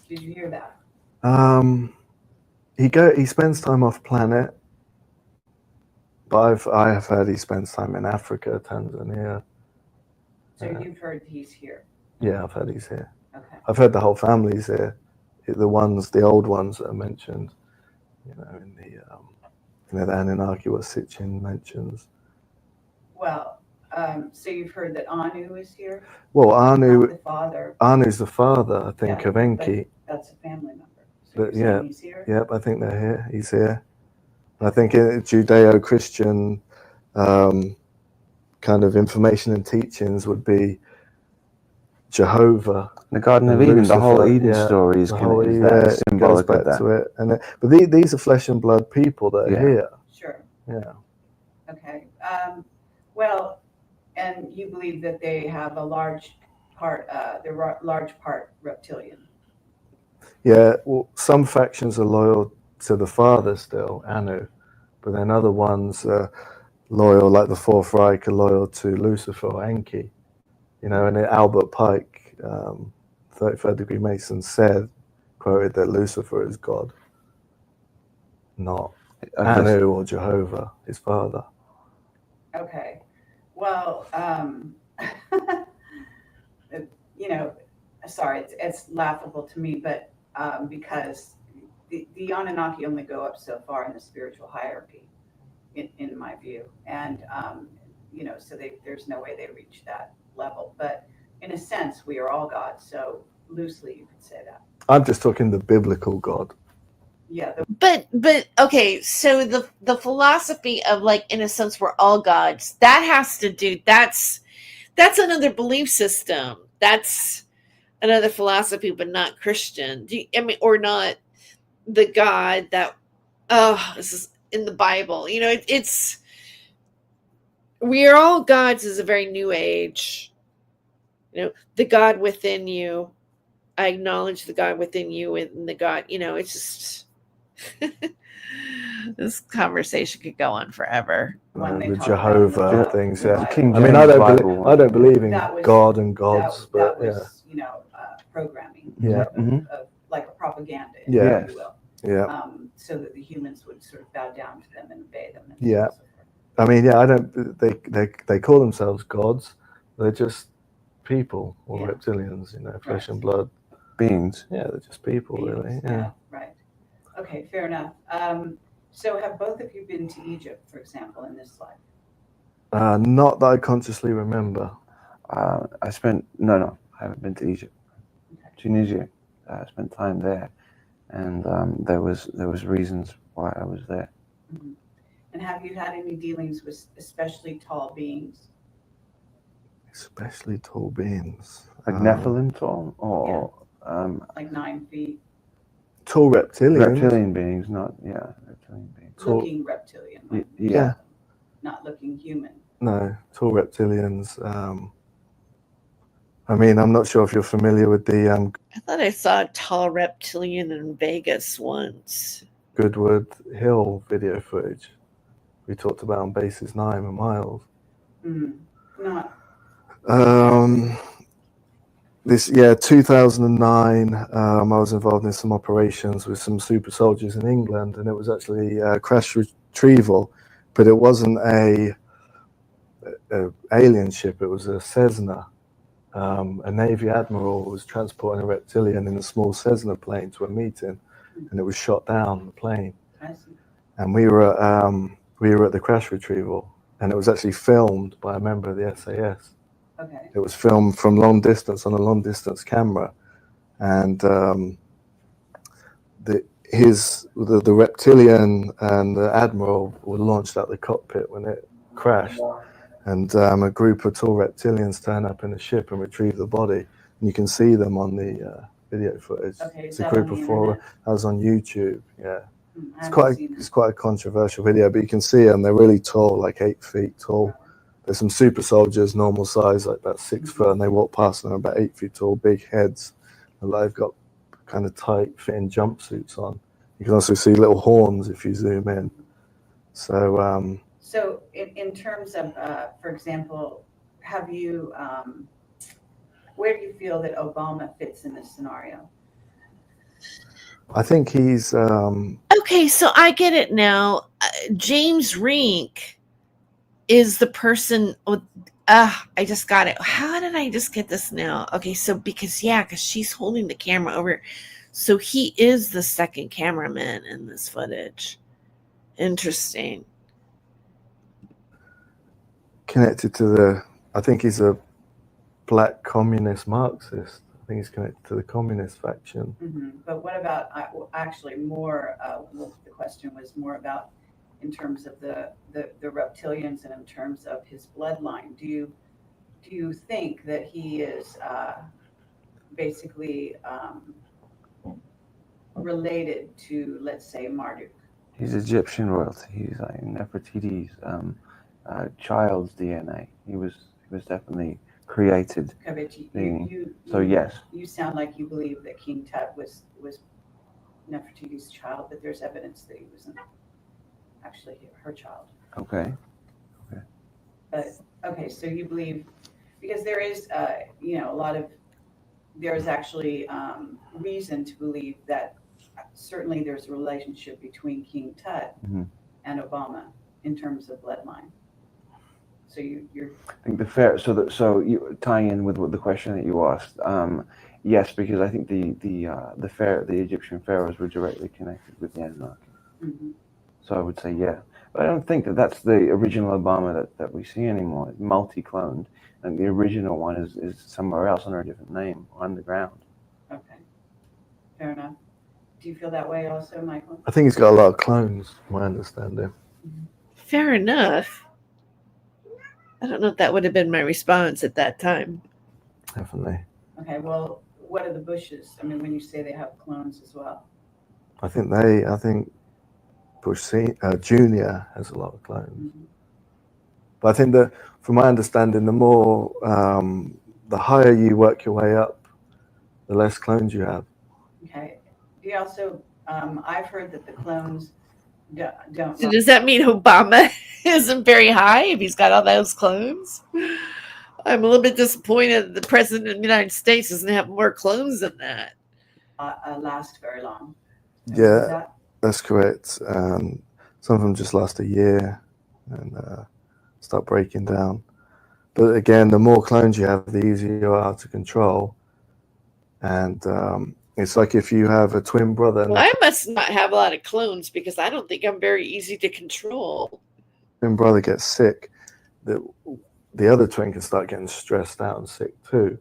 S4: Did you hear that?
S6: He spends time off planet, but I have heard he spends time in Africa, Tanzania.
S4: So you've heard he's here?
S6: Yeah, I've heard he's here.
S4: Okay.
S6: I've heard the whole family's here. The old ones that are mentioned, in the Anunnaki, what Sitchin mentions.
S4: Well, so you've heard that Anu is here?
S6: Well,
S4: Not the father.
S6: Anu's the father, I think, of Enki.
S4: That's a family member. So
S6: But
S4: you're saying he's here?
S6: Yep, I think they're here. He's here. I think in Judeo-Christian kind of information and teachings would be Jehovah.
S7: The Garden of Eden, the whole Eden story is symbolic of that.
S6: To it. But these are flesh and blood people that are here.
S4: Sure.
S6: Yeah.
S4: Okay. Well, and you believe that they have a large part, they're large part reptilian.
S6: Yeah, well, some factions are loyal to the father still, Anu, but then other ones are loyal, like the Fourth Reich, are loyal to Lucifer or Enki. And Albert Pike, 33rd Degree Mason, quoted that Lucifer is God, not Anu or Jehovah, his father.
S4: Okay. Well, sorry, it's laughable to me, but because the Anunnaki only go up so far in the spiritual hierarchy, in my view, and so there's no way they reach that level. But in a sense, we are all gods, so loosely you could say that.
S6: I'm just talking the biblical God.
S4: Yeah.
S1: But okay, so the philosophy of, like, in a sense, we're all gods, that's another belief system. That's another philosophy, but not Christian. Or not the God that this is in the Bible. It's we are all gods is a very new age. The God within you. I acknowledge the God within you and the God. It's just this conversation could go on forever.
S6: The Jehovah things, yeah.
S7: King
S6: I mean,
S7: James Bible.
S6: I don't believe in
S4: That was-
S6: God and gods,
S4: that
S6: but
S4: was, programming.
S6: Yeah.
S4: Of like a propaganda,
S6: Yeah.
S4: if you will.
S6: yeah.
S4: So that the humans would sort of bow down to them and obey them. And
S6: Yeah.
S4: so forth.
S6: I mean, I don't. They call themselves gods. They're just people or
S4: Yeah.
S6: reptilians, flesh
S4: Right.
S6: and blood
S7: Beings.
S6: Yeah, they're just people, really. Yeah.
S4: Right. Okay, fair enough. So have both of you been to Egypt, for example, in this life?
S6: Not that I consciously remember.
S7: No, I haven't been to Egypt.
S4: Okay.
S7: Tunisia. I spent time there, and there was reasons why I was there.
S4: Mhm. And have you had any dealings with especially tall beings?
S6: Especially tall beings.
S7: Like Nephilim tall, or
S4: Like 9 feet,
S6: Tall reptilians.
S7: reptilian beings, not reptilian beings.
S6: Tall-
S4: looking reptilian, like
S6: Yeah.
S4: not looking human.
S6: No, tall reptilians. I mean, I'm not sure if you're familiar with the
S1: I thought I saw a tall reptilian in Vegas once.
S6: Goodwood Hill video footage we talked about on Bases 9 and Miles.
S4: Not
S6: 2009, I was involved in some operations with some super soldiers in England, and it was actually a crash retrieval, but it wasn't a alien ship, it was a Cessna. A Navy admiral was transporting a reptilian in a small Cessna plane to a meeting, and it was shot down, the plane.
S4: I see.
S6: And we were at the crash retrieval, and it was actually filmed by a member of the SAS.
S4: Okay.
S6: It was filmed from long distance on a long distance camera, and the reptilian and the admiral were launched out the cockpit when it crashed, and a group of tall reptilians turn up in the ship and retrieve the body, and you can see them on the video footage.
S4: Okay,
S6: It's
S4: is
S6: a
S4: that
S6: group
S4: on the
S6: of 4.
S4: internet?
S6: That was on YouTube. Yeah.
S4: I haven't seen
S6: It's
S4: it.
S6: quite a controversial video, but you can see them. They're really tall, like 8 feet tall. There's some super soldiers, normal size, like about 6 foot, and they walk past them about 8 feet tall, big heads, and they've got kind of tight fitting jumpsuits on. You can also see little horns if you zoom in. So
S4: So in terms of, for example, have you, where do you feel that Obama fits in this scenario?
S6: I think he's
S1: Okay, so I get it now. James Rink is the person. I just got it. How did I just get this now? Okay, so because she's holding the camera over. So he is the second cameraman in this footage. Interesting.
S6: connected to I think he's a black communist Marxist. I think he's connected to the communist faction.
S4: But what about, actually more, the question was more about in terms of the reptilians and in terms of his bloodline. Do you think that he is basically related to, let's say, Marduk?
S7: He's Egyptian royalty. He's like Nefertiti's child's DNA. He was definitely created. So yes.
S4: You sound like you believe that King Tut was Nefertiti's child, but there's evidence that he wasn't actually her child.
S7: Okay.
S4: But okay, so you believe, because there is there is actually reason to believe that certainly there's a relationship between King Tut and Obama in terms of bloodline. So you're.
S7: I think you tying in with what the question that you asked. Yes, because I think the Egyptian pharaohs were directly connected with the Anunnaki. So I would say yeah, but I don't think that that's the original Obama that we see anymore. It's multi-cloned, and the original one is somewhere else under a different name, underground.
S4: Okay, fair enough. Do you feel that way also, Michael?
S6: I think he's got a lot of clones, my understanding.
S1: Fair enough. I don't know if that would have been my response at that time.
S6: Definitely.
S4: Okay, well, what are the Bushes? I mean, when you say they have clones as well.
S6: I think Bush Jr. has a lot of clones. But I think that, from my understanding, the higher you work your way up, the less clones you have.
S4: Okay. Do you also, I've heard that the clones don't.
S1: So does that mean Obama isn't very high if he's got all those clones? I'm a little bit disappointed that the president of the United States doesn't have more clones than that.
S4: Last very long.
S6: Yeah, that's correct. Some of them just last a year and start breaking down. But again, the more clones you have, the easier you are to control. And it's like if you have a twin brother and
S1: Well, I must not have a lot of clones because I don't think I'm very easy to control.
S6: twin brother gets sick, the other twin can start getting stressed out and sick too.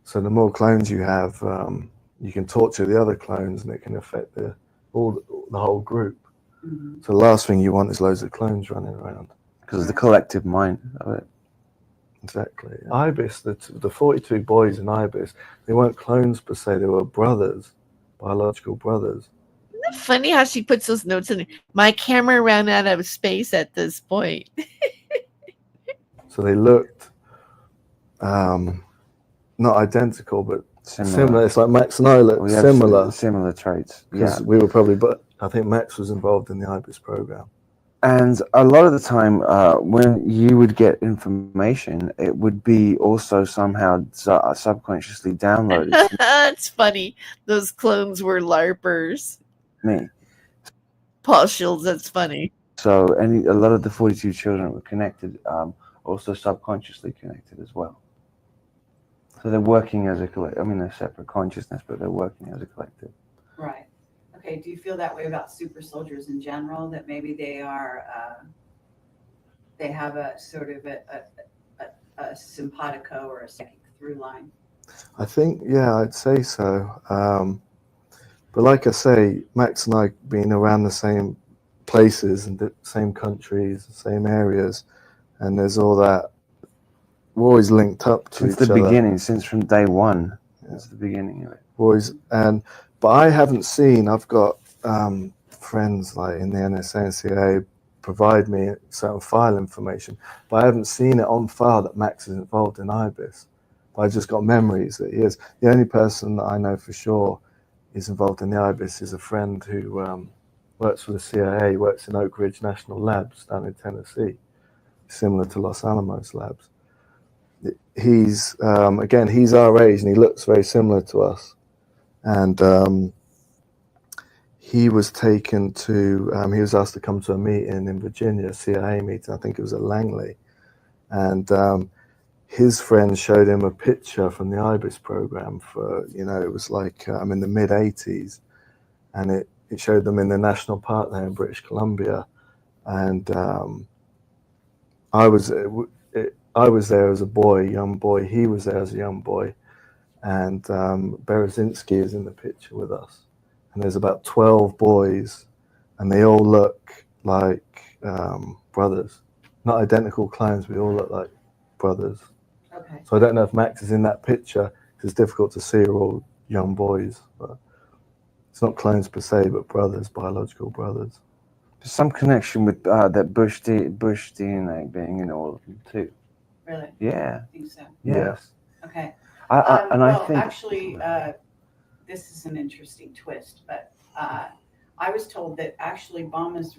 S6: So the more clones you have, you can torture the other clones, and it can affect the whole group.
S4: Mhm.
S6: So the last thing you want is loads of clones running around.
S7: Because of the collective mind of it.
S6: Exactly. Ibis, the 42 boys in Ibis, they weren't clones per se, they were brothers, biological brothers.
S1: Isn't it funny how she puts those notes in? My camera ran out of space at this point.
S6: So they looked not identical, but similar. It's like Max and I look
S7: Similar traits.
S6: Because we were probably, but I think Max was involved in the Ibis program.
S7: And a lot of the time, when you would get information, it would be also somehow subconsciously downloaded to
S1: It's funny. Those clones were LARPers.
S7: me.
S1: Paul Shields, that's funny.
S7: So a lot of the 42 children were connected, also subconsciously connected as well. So they're working as a collective. I mean, they're separate consciousness, but they're working as a collective.
S4: Right. Okay. Do you feel that way about super soldiers in general? That maybe they are, they have a sort of a simpatico or a psychic through line?
S6: I think, yeah, I'd say so. But like I say, Max and I being around the same places and the same countries, the same areas, and there's all that. We're always linked up to
S7: Since
S6: each
S7: the
S6: other.
S7: beginning, since from day one. That's the beginning of it.
S6: Always, but I haven't seen. I've got friends like in the NSA and CIA provide me certain file information, but I haven't seen it on file that Max is involved in IBIS. But I just got memories that he is. The only person that I know for sure is involved in the IBIS is a friend who works for the CIA, works in Oak Ridge National Labs down in Tennessee, similar to Los Alamos Labs. He's again, he's our age and he looks very similar to us. And he was taken to, he was asked to come to a meeting in Virginia, a CIA meeting, I think it was at Langley. And his friend showed him a picture from the IBIS program for, it was like in the mid 80s. And it showed them in the national park there in British Columbia. And I was there as a boy, young boy. He was there as a young boy. And Berezinski is in the picture with us. And there's about 12 boys, and they all look like brothers. Not identical clones, we all look like brothers.
S4: Okay.
S6: So I don't know if Max is in that picture, because it's difficult to see, are all young boys. But it's not clones per se, but brothers, biological brothers.
S7: There's some connection with that Bush DNA being in all of them too.
S4: Really?
S7: Yeah.
S4: I think so.
S6: Yes.
S4: Okay.
S7: I think
S4: actually, this is an interesting twist, but I was told that actually Obama's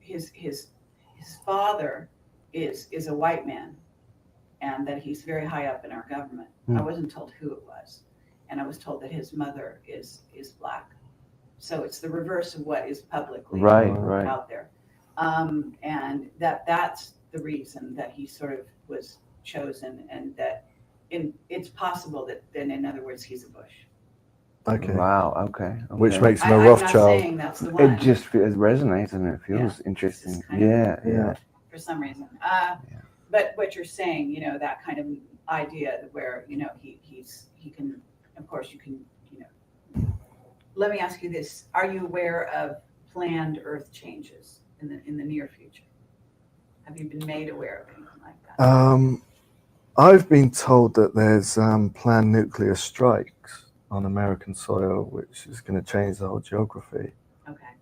S4: his father is a white man, and that he's very high up in our government. I wasn't told who it was, and I was told that his mother is black. So it's the reverse of what is publicly out there, and that's the reason that he sort of was chosen, and that it's possible that then, in other words, he's a Bush.
S6: Okay.
S7: Wow. Okay.
S6: Which makes him a
S4: I'm
S6: Rothschild.
S4: not saying that's the one.
S7: It just resonates and it feels interesting. Yeah.
S4: For some reason. But what you're saying, that kind of idea where, he can, of course you can, let me ask you this. Are you aware of planned Earth changes in the near future? Have you been made aware of anything like that?
S6: I've been told that there's planned nuclear strikes on American soil, which is going to change the whole geography.
S4: Okay.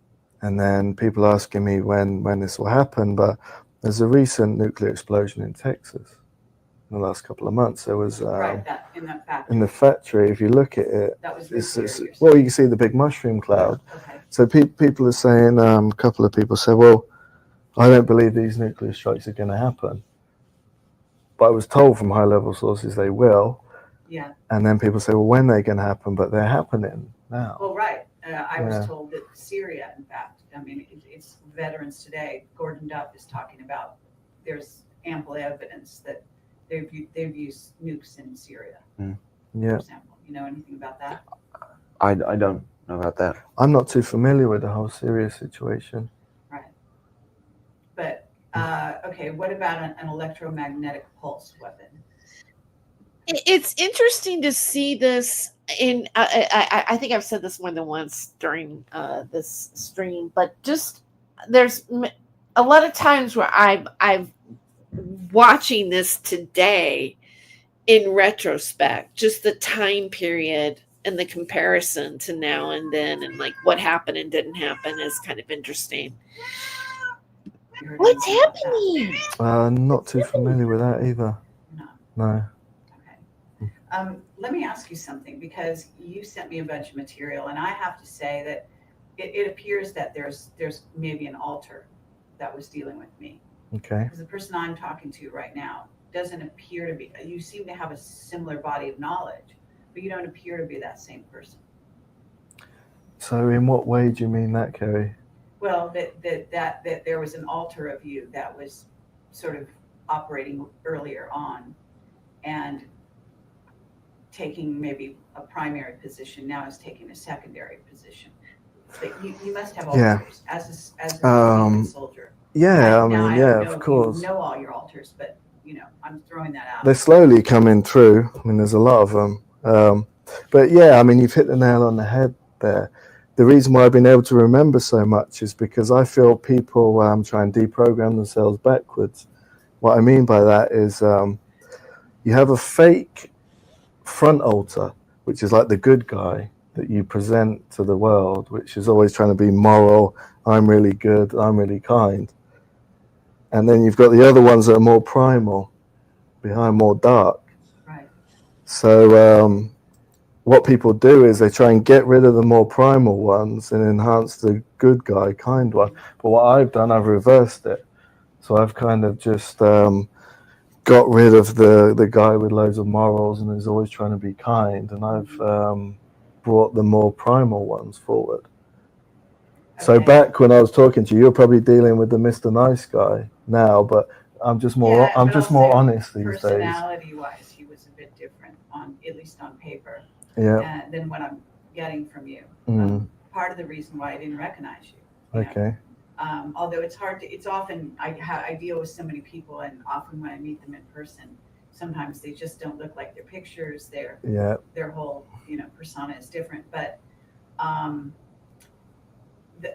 S6: And then people asking me when this will happen, but there's a recent nuclear explosion in Texas in the last couple of months. There was in the factory. If you look at it,
S4: that was
S6: well, you can see the big mushroom cloud.
S4: Okay.
S6: So people are saying, a couple of people say, well, I don't believe these nuclear strikes are going to happen. But I was told from high-level sources they will.
S4: Yeah.
S6: And then people say, well, when they're going to happen? But they're happening now.
S4: Well, right. I was told that Syria, in fact, it's veterans today. Gordon Duff is talking about there's ample evidence that they've used nukes in Syria, for
S6: Yeah.
S4: example. You know anything about that?
S7: I don't know about that.
S6: I'm not too familiar with the whole Syria situation.
S4: Right. But, okay, what about an electromagnetic pulse weapon?
S1: It's interesting to see this in. I think I've said this more than once during this stream, but just there's a lot of times where I've watching this today in retrospect, just the time period and the comparison to now and then, and like what happened and didn't happen is kind of interesting.
S4: You heard
S1: What's
S4: anything about that?
S1: happening?
S6: Not too familiar with that either. No.
S4: Okay. Let me ask you something, because you sent me a bunch of material, and I have to say that it appears that there's maybe an alter that was dealing with me.
S6: Okay.
S4: Because the person I'm talking to right now doesn't appear to be. You seem to have a similar body of knowledge, but you don't appear to be that same person.
S6: So in what way do you mean that, Kerry?
S4: Well, that there was an alter of you that was sort of operating earlier on and taking maybe a primary position, now is taking a secondary position. But you must have alters as a human soldier.
S6: Yeah, I
S4: Now
S6: mean,
S4: I
S6: yeah,
S4: don't know
S6: of
S4: if
S6: course.
S4: you know all your alters, but I'm throwing that out.
S6: They're slowly coming through. I mean, there's a lot of them. But yeah, I mean, you've hit the nail on the head there. The reason why I've been able to remember so much is because I feel people try and deprogram themselves backwards. What I mean by that is you have a fake front alter, which is like the good guy that you present to the world, which is always trying to be moral. I'm really good. I'm really kind. And then you've got the other ones that are more primal, behind more dark.
S4: Right.
S6: So what people do is they try and get rid of the more primal ones and enhance the good guy, kind one. But what I've done, I've reversed it. So I've kind of just got rid of the guy with loads of morals and is always trying to be kind, and I've brought the more primal ones forward. So back when I was talking to you, you're probably dealing with the Mr. Nice Guy now, but I'm just more honest these days.
S4: Personality-wise, he was a bit different, at least on paper, than what I'm getting from you. Part of the reason why I didn't recognize you.
S6: Okay.
S4: Although it's hard to, it's often, I deal with so many people, and often when I meet them in person, sometimes they just don't look like their pictures. Their whole, persona is different. But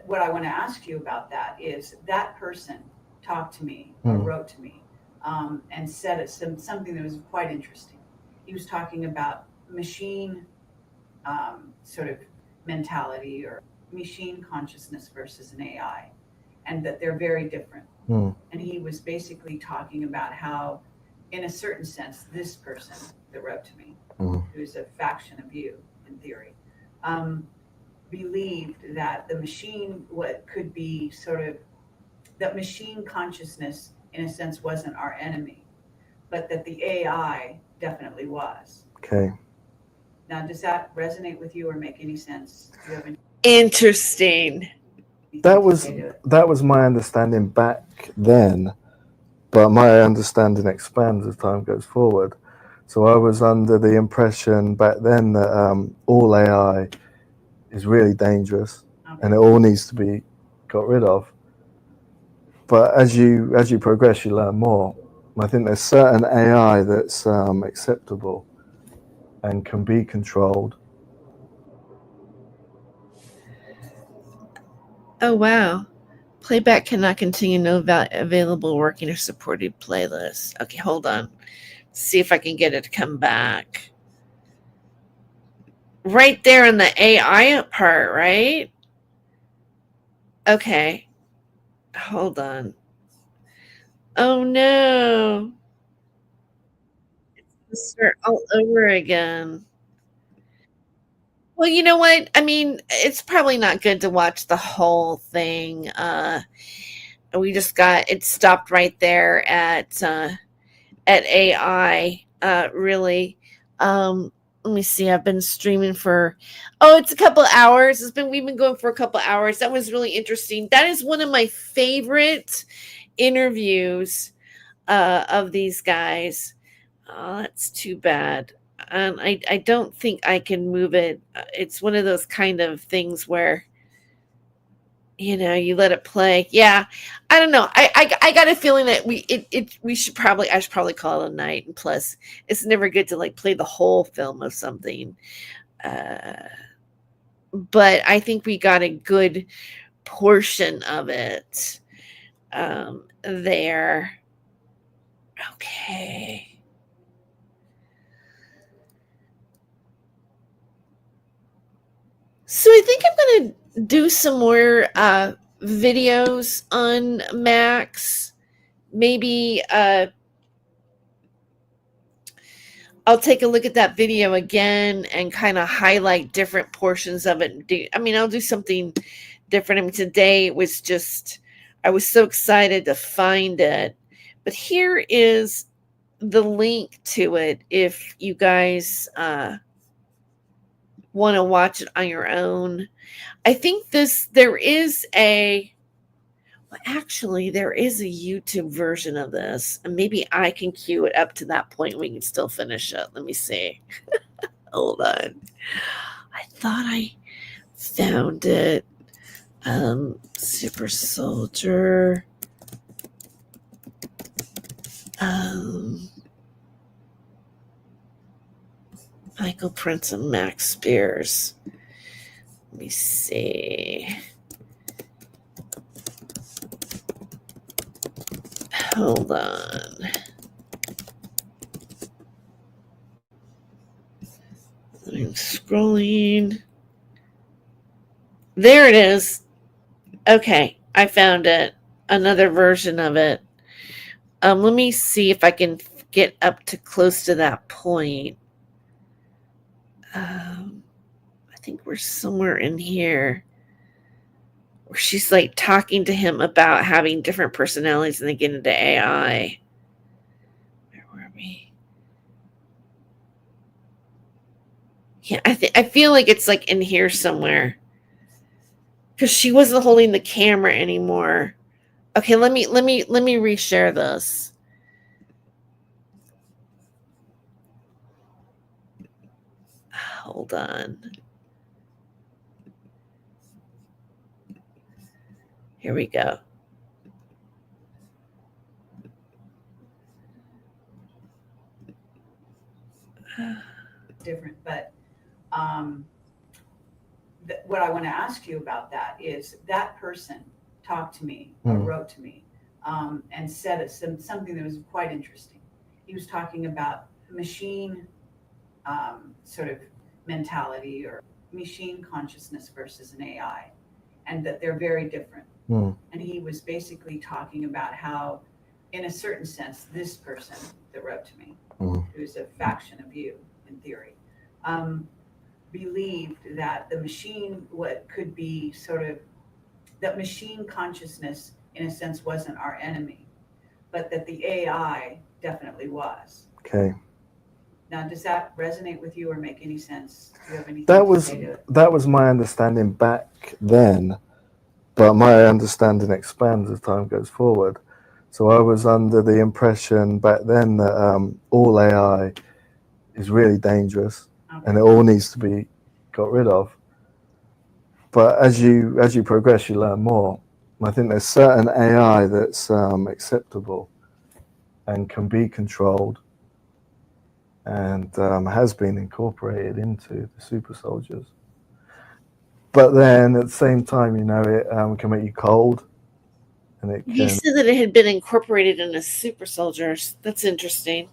S4: what I want to ask you about that is that person talked to me or wrote to me and said something that was quite interesting. He was talking about machine sort of mentality or machine consciousness versus an AI, and that they're very different. And he was basically talking about how, in a certain sense, this person that wrote to me, who's a faction of you in theory, believed that the machine could be sort of, that machine consciousness in a sense wasn't our enemy, but that the AI definitely was.
S6: Okay.
S4: Now, does that resonate with you or make any sense? Do you have any?
S1: Interesting.
S6: That was my understanding back then, but my understanding expands as time goes forward. So I was under the impression back then that all AI is really dangerous, and it all needs to be got rid of. But as you progress, you learn more. I think there's certain AI that's acceptable and can be controlled.
S1: Oh, wow. Playback cannot continue. No available working or supported playlist. Okay, hold on. See if I can get it to come back. Right there in the AI part, right? Okay. Hold on. Oh, no. It's start all over again. Well, you know what? I mean, it's probably not good to watch the whole thing. We just got it stopped right there at AI. Really. Let me see. I've been streaming for it's a couple hours. We've been going for a couple hours. That was really interesting. That is one of my favorite interviews of these guys. Oh, that's too bad. I don't think I can move it. It's one of those kind of things where, you let it play. Yeah, I don't know. I got a feeling that we should probably I should probably call it a night. And plus, it's never good to like play the whole film of something. But I think we got a good portion of it there. Okay. So I think I'm going to do some more videos on Max. Maybe I'll take a look at that video again and kind of highlight different portions of it. I'll do something different. Today it was just, I was so excited to find it. But here is the link to it if you guys want to watch it on your own. I think there is a YouTube version of this, and maybe I can cue it up to that point. We can still finish it. Let me see. Hold on. I thought I found it. Super Soldier. Michael Prince and Max Spiers. Let me see. Hold on. I'm scrolling. There it is. Okay, I found it. Another version of it. Let me see if I can get up to close to that point. I think we're somewhere in here where she's like talking to him about having different personalities and they get into AI. Where were we? Yeah, I feel like it's like in here somewhere because she wasn't holding the camera anymore. Okay, let me reshare this. Hold on. Here we go.
S4: Different, but what I want to ask you about that is that person talked to me or wrote to me and said something that was quite interesting. He was talking about machine sort of mentality or machine consciousness versus an AI, and that they're very different. And he was basically talking about how, in a certain sense, this person that wrote to me, who's a faction of you in theory, believed that the machine, what could be sort of, that machine consciousness in a sense wasn't our enemy, but that the AI definitely was.
S6: Okay.
S4: Now, does that resonate with you or make any sense? Do you have anything
S6: That
S4: to say to it?
S6: was my understanding back then, but my understanding expands as time goes forward. So I was under the impression back then that all AI is really dangerous, and it all needs to be got rid of. But as you progress, you learn more. I think there's certain AI that's acceptable and can be controlled, and has been incorporated into the super soldiers. But then at the same time, it can make you cold, and it
S1: He
S6: can.
S1: said that it had been incorporated into super soldiers. That's interesting.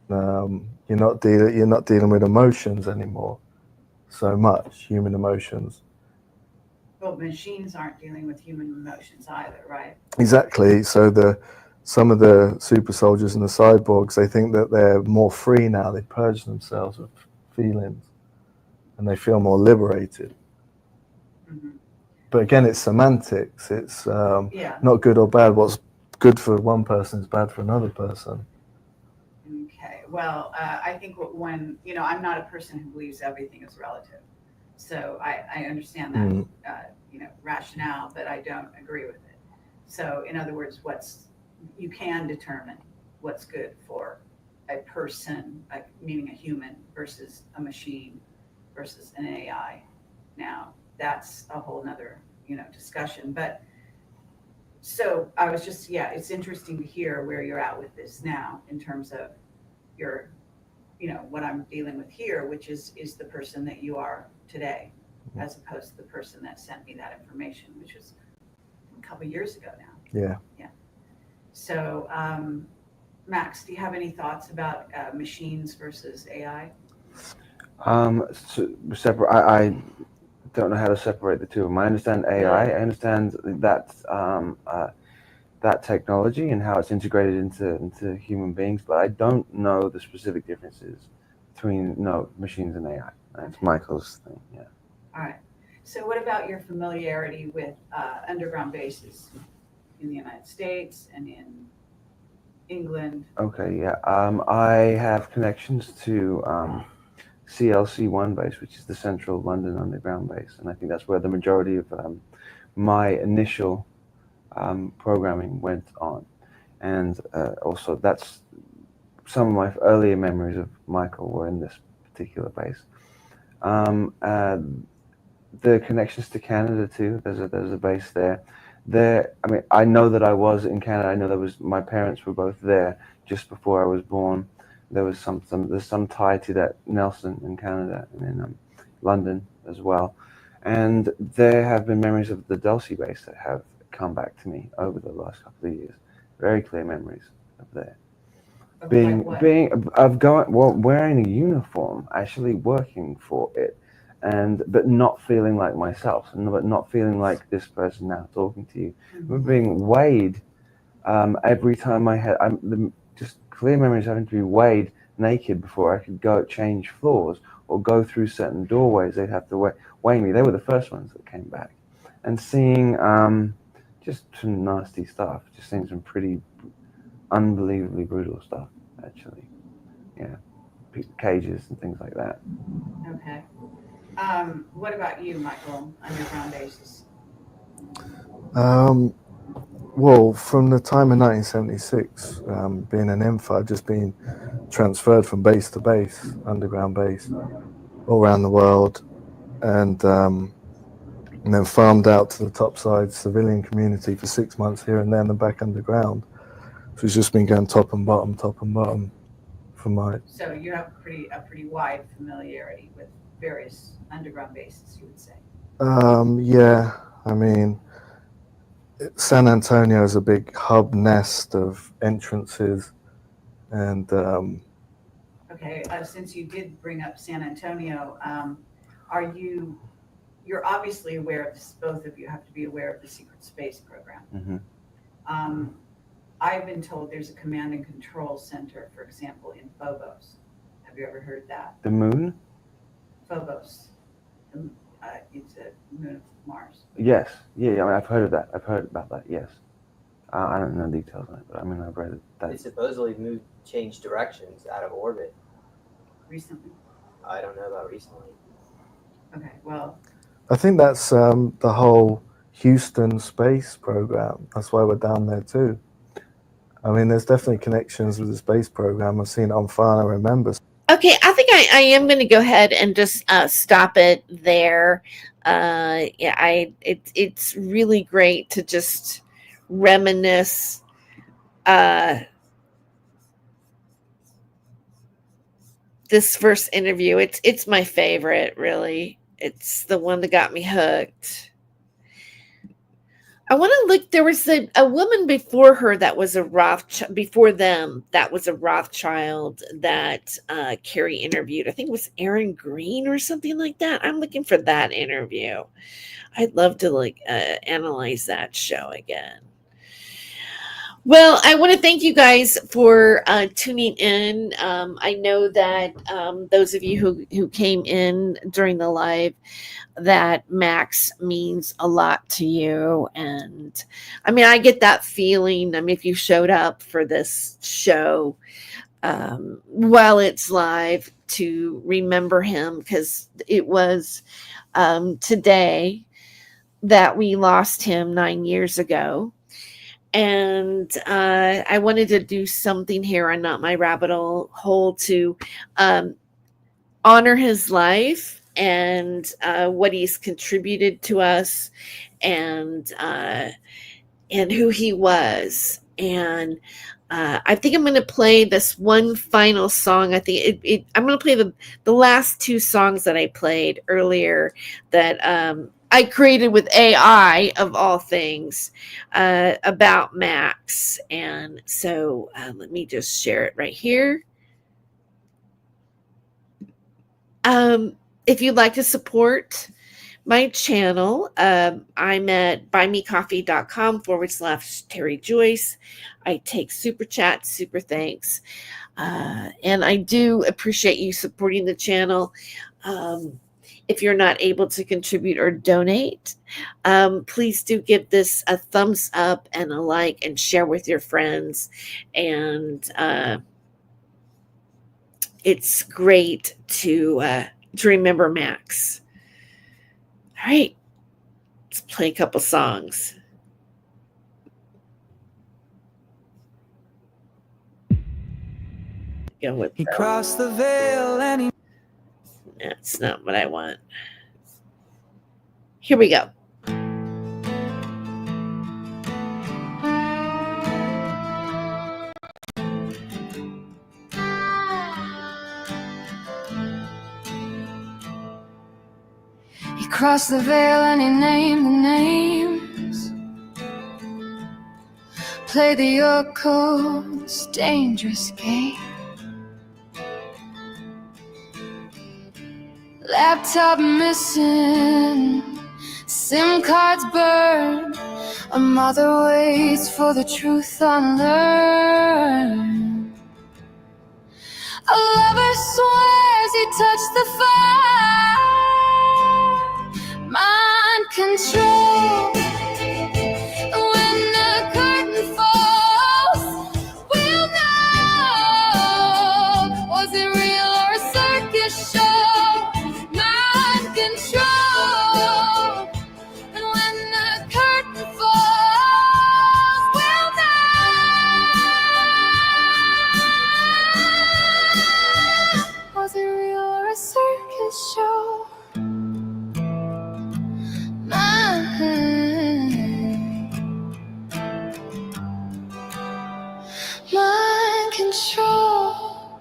S6: You're not dealing with emotions anymore so much, human emotions.
S4: Well, machines aren't dealing with human emotions either, right?
S6: Exactly. So some of the super soldiers and the cyborgs, they think that they're more free now. They purge themselves of feelings, and they feel more liberated. But again, it's semantics. It's not good or bad. What's good for one person is bad for another person.
S4: Okay. Well, I think when, I'm not a person who believes everything is relative. So I understand that, rationale, but I don't agree with it. So in other words, you can determine what's good for a person, like meaning a human versus a machine versus an AI. Now, that's a whole nother, discussion. But so I was just, yeah, it's interesting to hear where you're at with this now in terms of your, what I'm dealing with here, which is the person that you are today, as opposed to the person that sent me that information, which was a couple of years ago now.
S6: Yeah.
S4: Yeah. So, Max, do you have any thoughts about machines versus AI?
S7: Separate. I don't know how to separate the two of them. I understand AI. I understand that that technology and how it's integrated into human beings, but I don't know the specific differences between machines and AI. That's Michael's thing. Yeah.
S4: All right. So, what about your familiarity with underground bases in the United States and in England?
S7: Okay. Yeah. I have connections to CLC1 base, which is the Central London Underground base, and I think that's where the majority of my initial programming went on, and also that's some of my earlier memories of Michael were in this particular base. The connections to Canada too. There's a base there. I mean, I know that I was in Canada. I know my parents were both there just before I was born. There was there's some tie to that Nelson in Canada and in London as well. And there have been memories of the Dulcie base that have come back to me over the last couple of years. Very clear memories of there. Wearing a uniform, actually working for it, but not feeling like myself, but not feeling like this person now talking to you.
S4: Mm-hmm.
S7: We're being weighed every time I had just clear memories having to be weighed naked before I could go change floors or go through certain doorways. They'd have to weigh me. They were the first ones that came back, and seeing just some nasty stuff, just seeing some pretty unbelievably brutal stuff, actually. Yeah, cages and things like that.
S4: Okay. What about you, Michael? Underground bases.
S6: Well, from the time in 1976, being an info, I've just been transferred from base to base, underground base, all around the world, and then farmed out to the topside civilian community for 6 months here and then, and back underground. So it's just been going top and bottom for my.
S4: So you have a pretty wide familiarity with various underground bases, you would say.
S6: Yeah, I mean, San Antonio is a big hub nest of entrances, and
S4: okay. Since you did bring up San Antonio, you're obviously aware of this, both of you have to be aware of the secret space program.
S7: Mm-hmm.
S4: I've been told there's a command and control center, for example, in Phobos. Have you ever heard that?
S7: The moon?
S4: Phobos. It's a moon of Mars.
S7: Yes. Yeah, I mean, I've heard of that. I've heard about that, yes. I don't know details on it, but I mean, I've read it.
S8: They supposedly changed directions out of orbit.
S4: Recently?
S8: I don't know about recently.
S4: Okay, well.
S6: I think that's the whole Houston space program. That's why we're down there too. I mean, there's definitely connections with the space program. I've seen it on file, I remember.
S1: Okay, I think I am going to go ahead and just stop it there. It's really great to just reminisce. This first interview, it's my favorite, really. It's the one that got me hooked. I want to look. There was a woman before her that was a Rothschild. Before them, that was a Rothschild that Carrie interviewed. I think it was Aaron Green or something like that. I'm looking for that interview. I'd love to analyze that show again. Well, I want to thank you guys for tuning in. I know that those of you who came in during the live, that Max means a lot to you. And I mean, I get that feeling. I mean, if you showed up for this show while it's live, to remember him, because it was today that we lost him 9 years ago. And I wanted to do something here on Not My Rabbit Hole to honor his life and what he's contributed to us, and who he was. And I think I'm going to play this one final song. I think I'm going to play the last two songs that I played earlier that I created with AI, of all things, about Max. And so let me just share it right here. If you'd like to support my channel, I'm at buymecoffee.com/Tere Joyce. I take super chats, super thanks. And I do appreciate you supporting the channel. If you're not able to contribute or donate, please do give this a thumbs up and a like and share with your friends. And it's great to remember Max. All right, let's play a couple songs. Go with
S3: He crossed the veil and he
S1: That's not what I want. Here we go.
S2: He crossed the veil and he named the names. Play the occult's dangerous game. Laptop missing, SIM cards burned. A mother waits for the truth unlearned. A lover swears he touched the fire. Mind control. When the curtain falls, we'll know. Was it real or a circus show? Mind control. And when the curtain falls, we'll know. Was it real or a circus show? Mind control.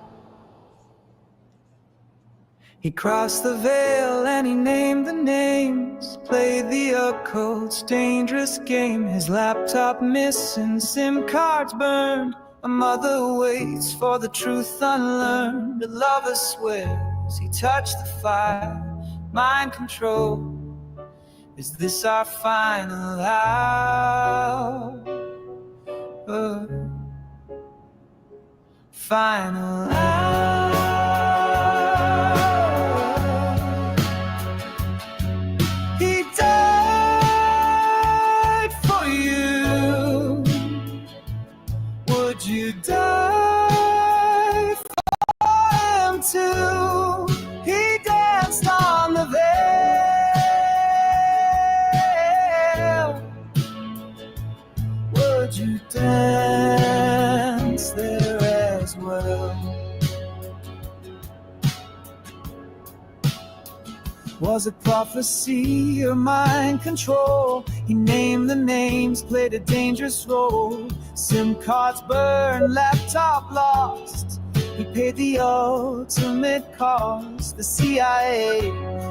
S3: He crossed the veil and he named the names. Played the occult's dangerous game. His laptop missing, SIM cards burned. A mother waits for the truth unlearned. A lover swears he touched the fire. Mind control. Is this our final hour? Final hour. He died for you. Would you die for him too? He danced on the veil. Would you dance there as well? Was it prophecy or mind control? He named the names, played a dangerous role. SIM cards burned, laptop lost. He paid the ultimate cost. The CIA,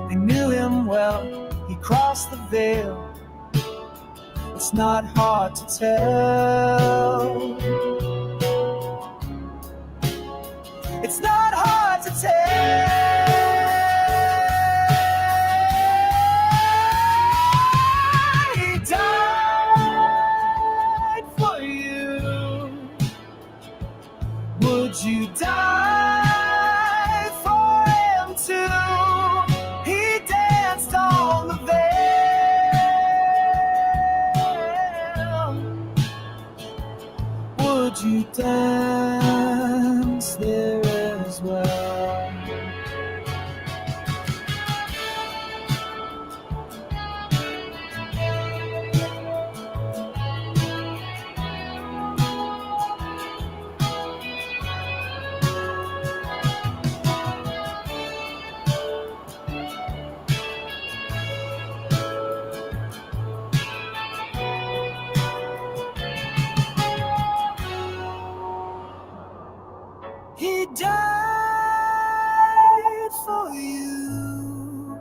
S3: they knew him well. He crossed the veil. It's not hard to tell. It's not hard to tell. He died for you. Would you die for him too? He danced on the veil. Would you dance there as well? died for you?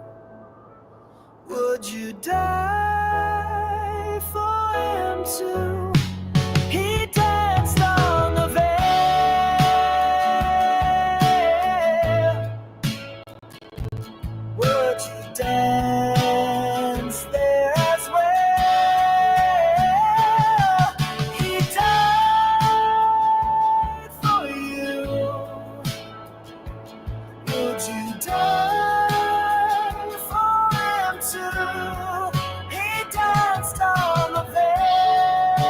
S3: Would you die for him too? He danced on the veil. Would you dance there as well? He died for you. Would you die for him too? He danced on the veil.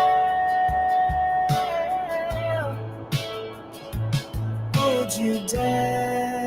S3: Would you dance?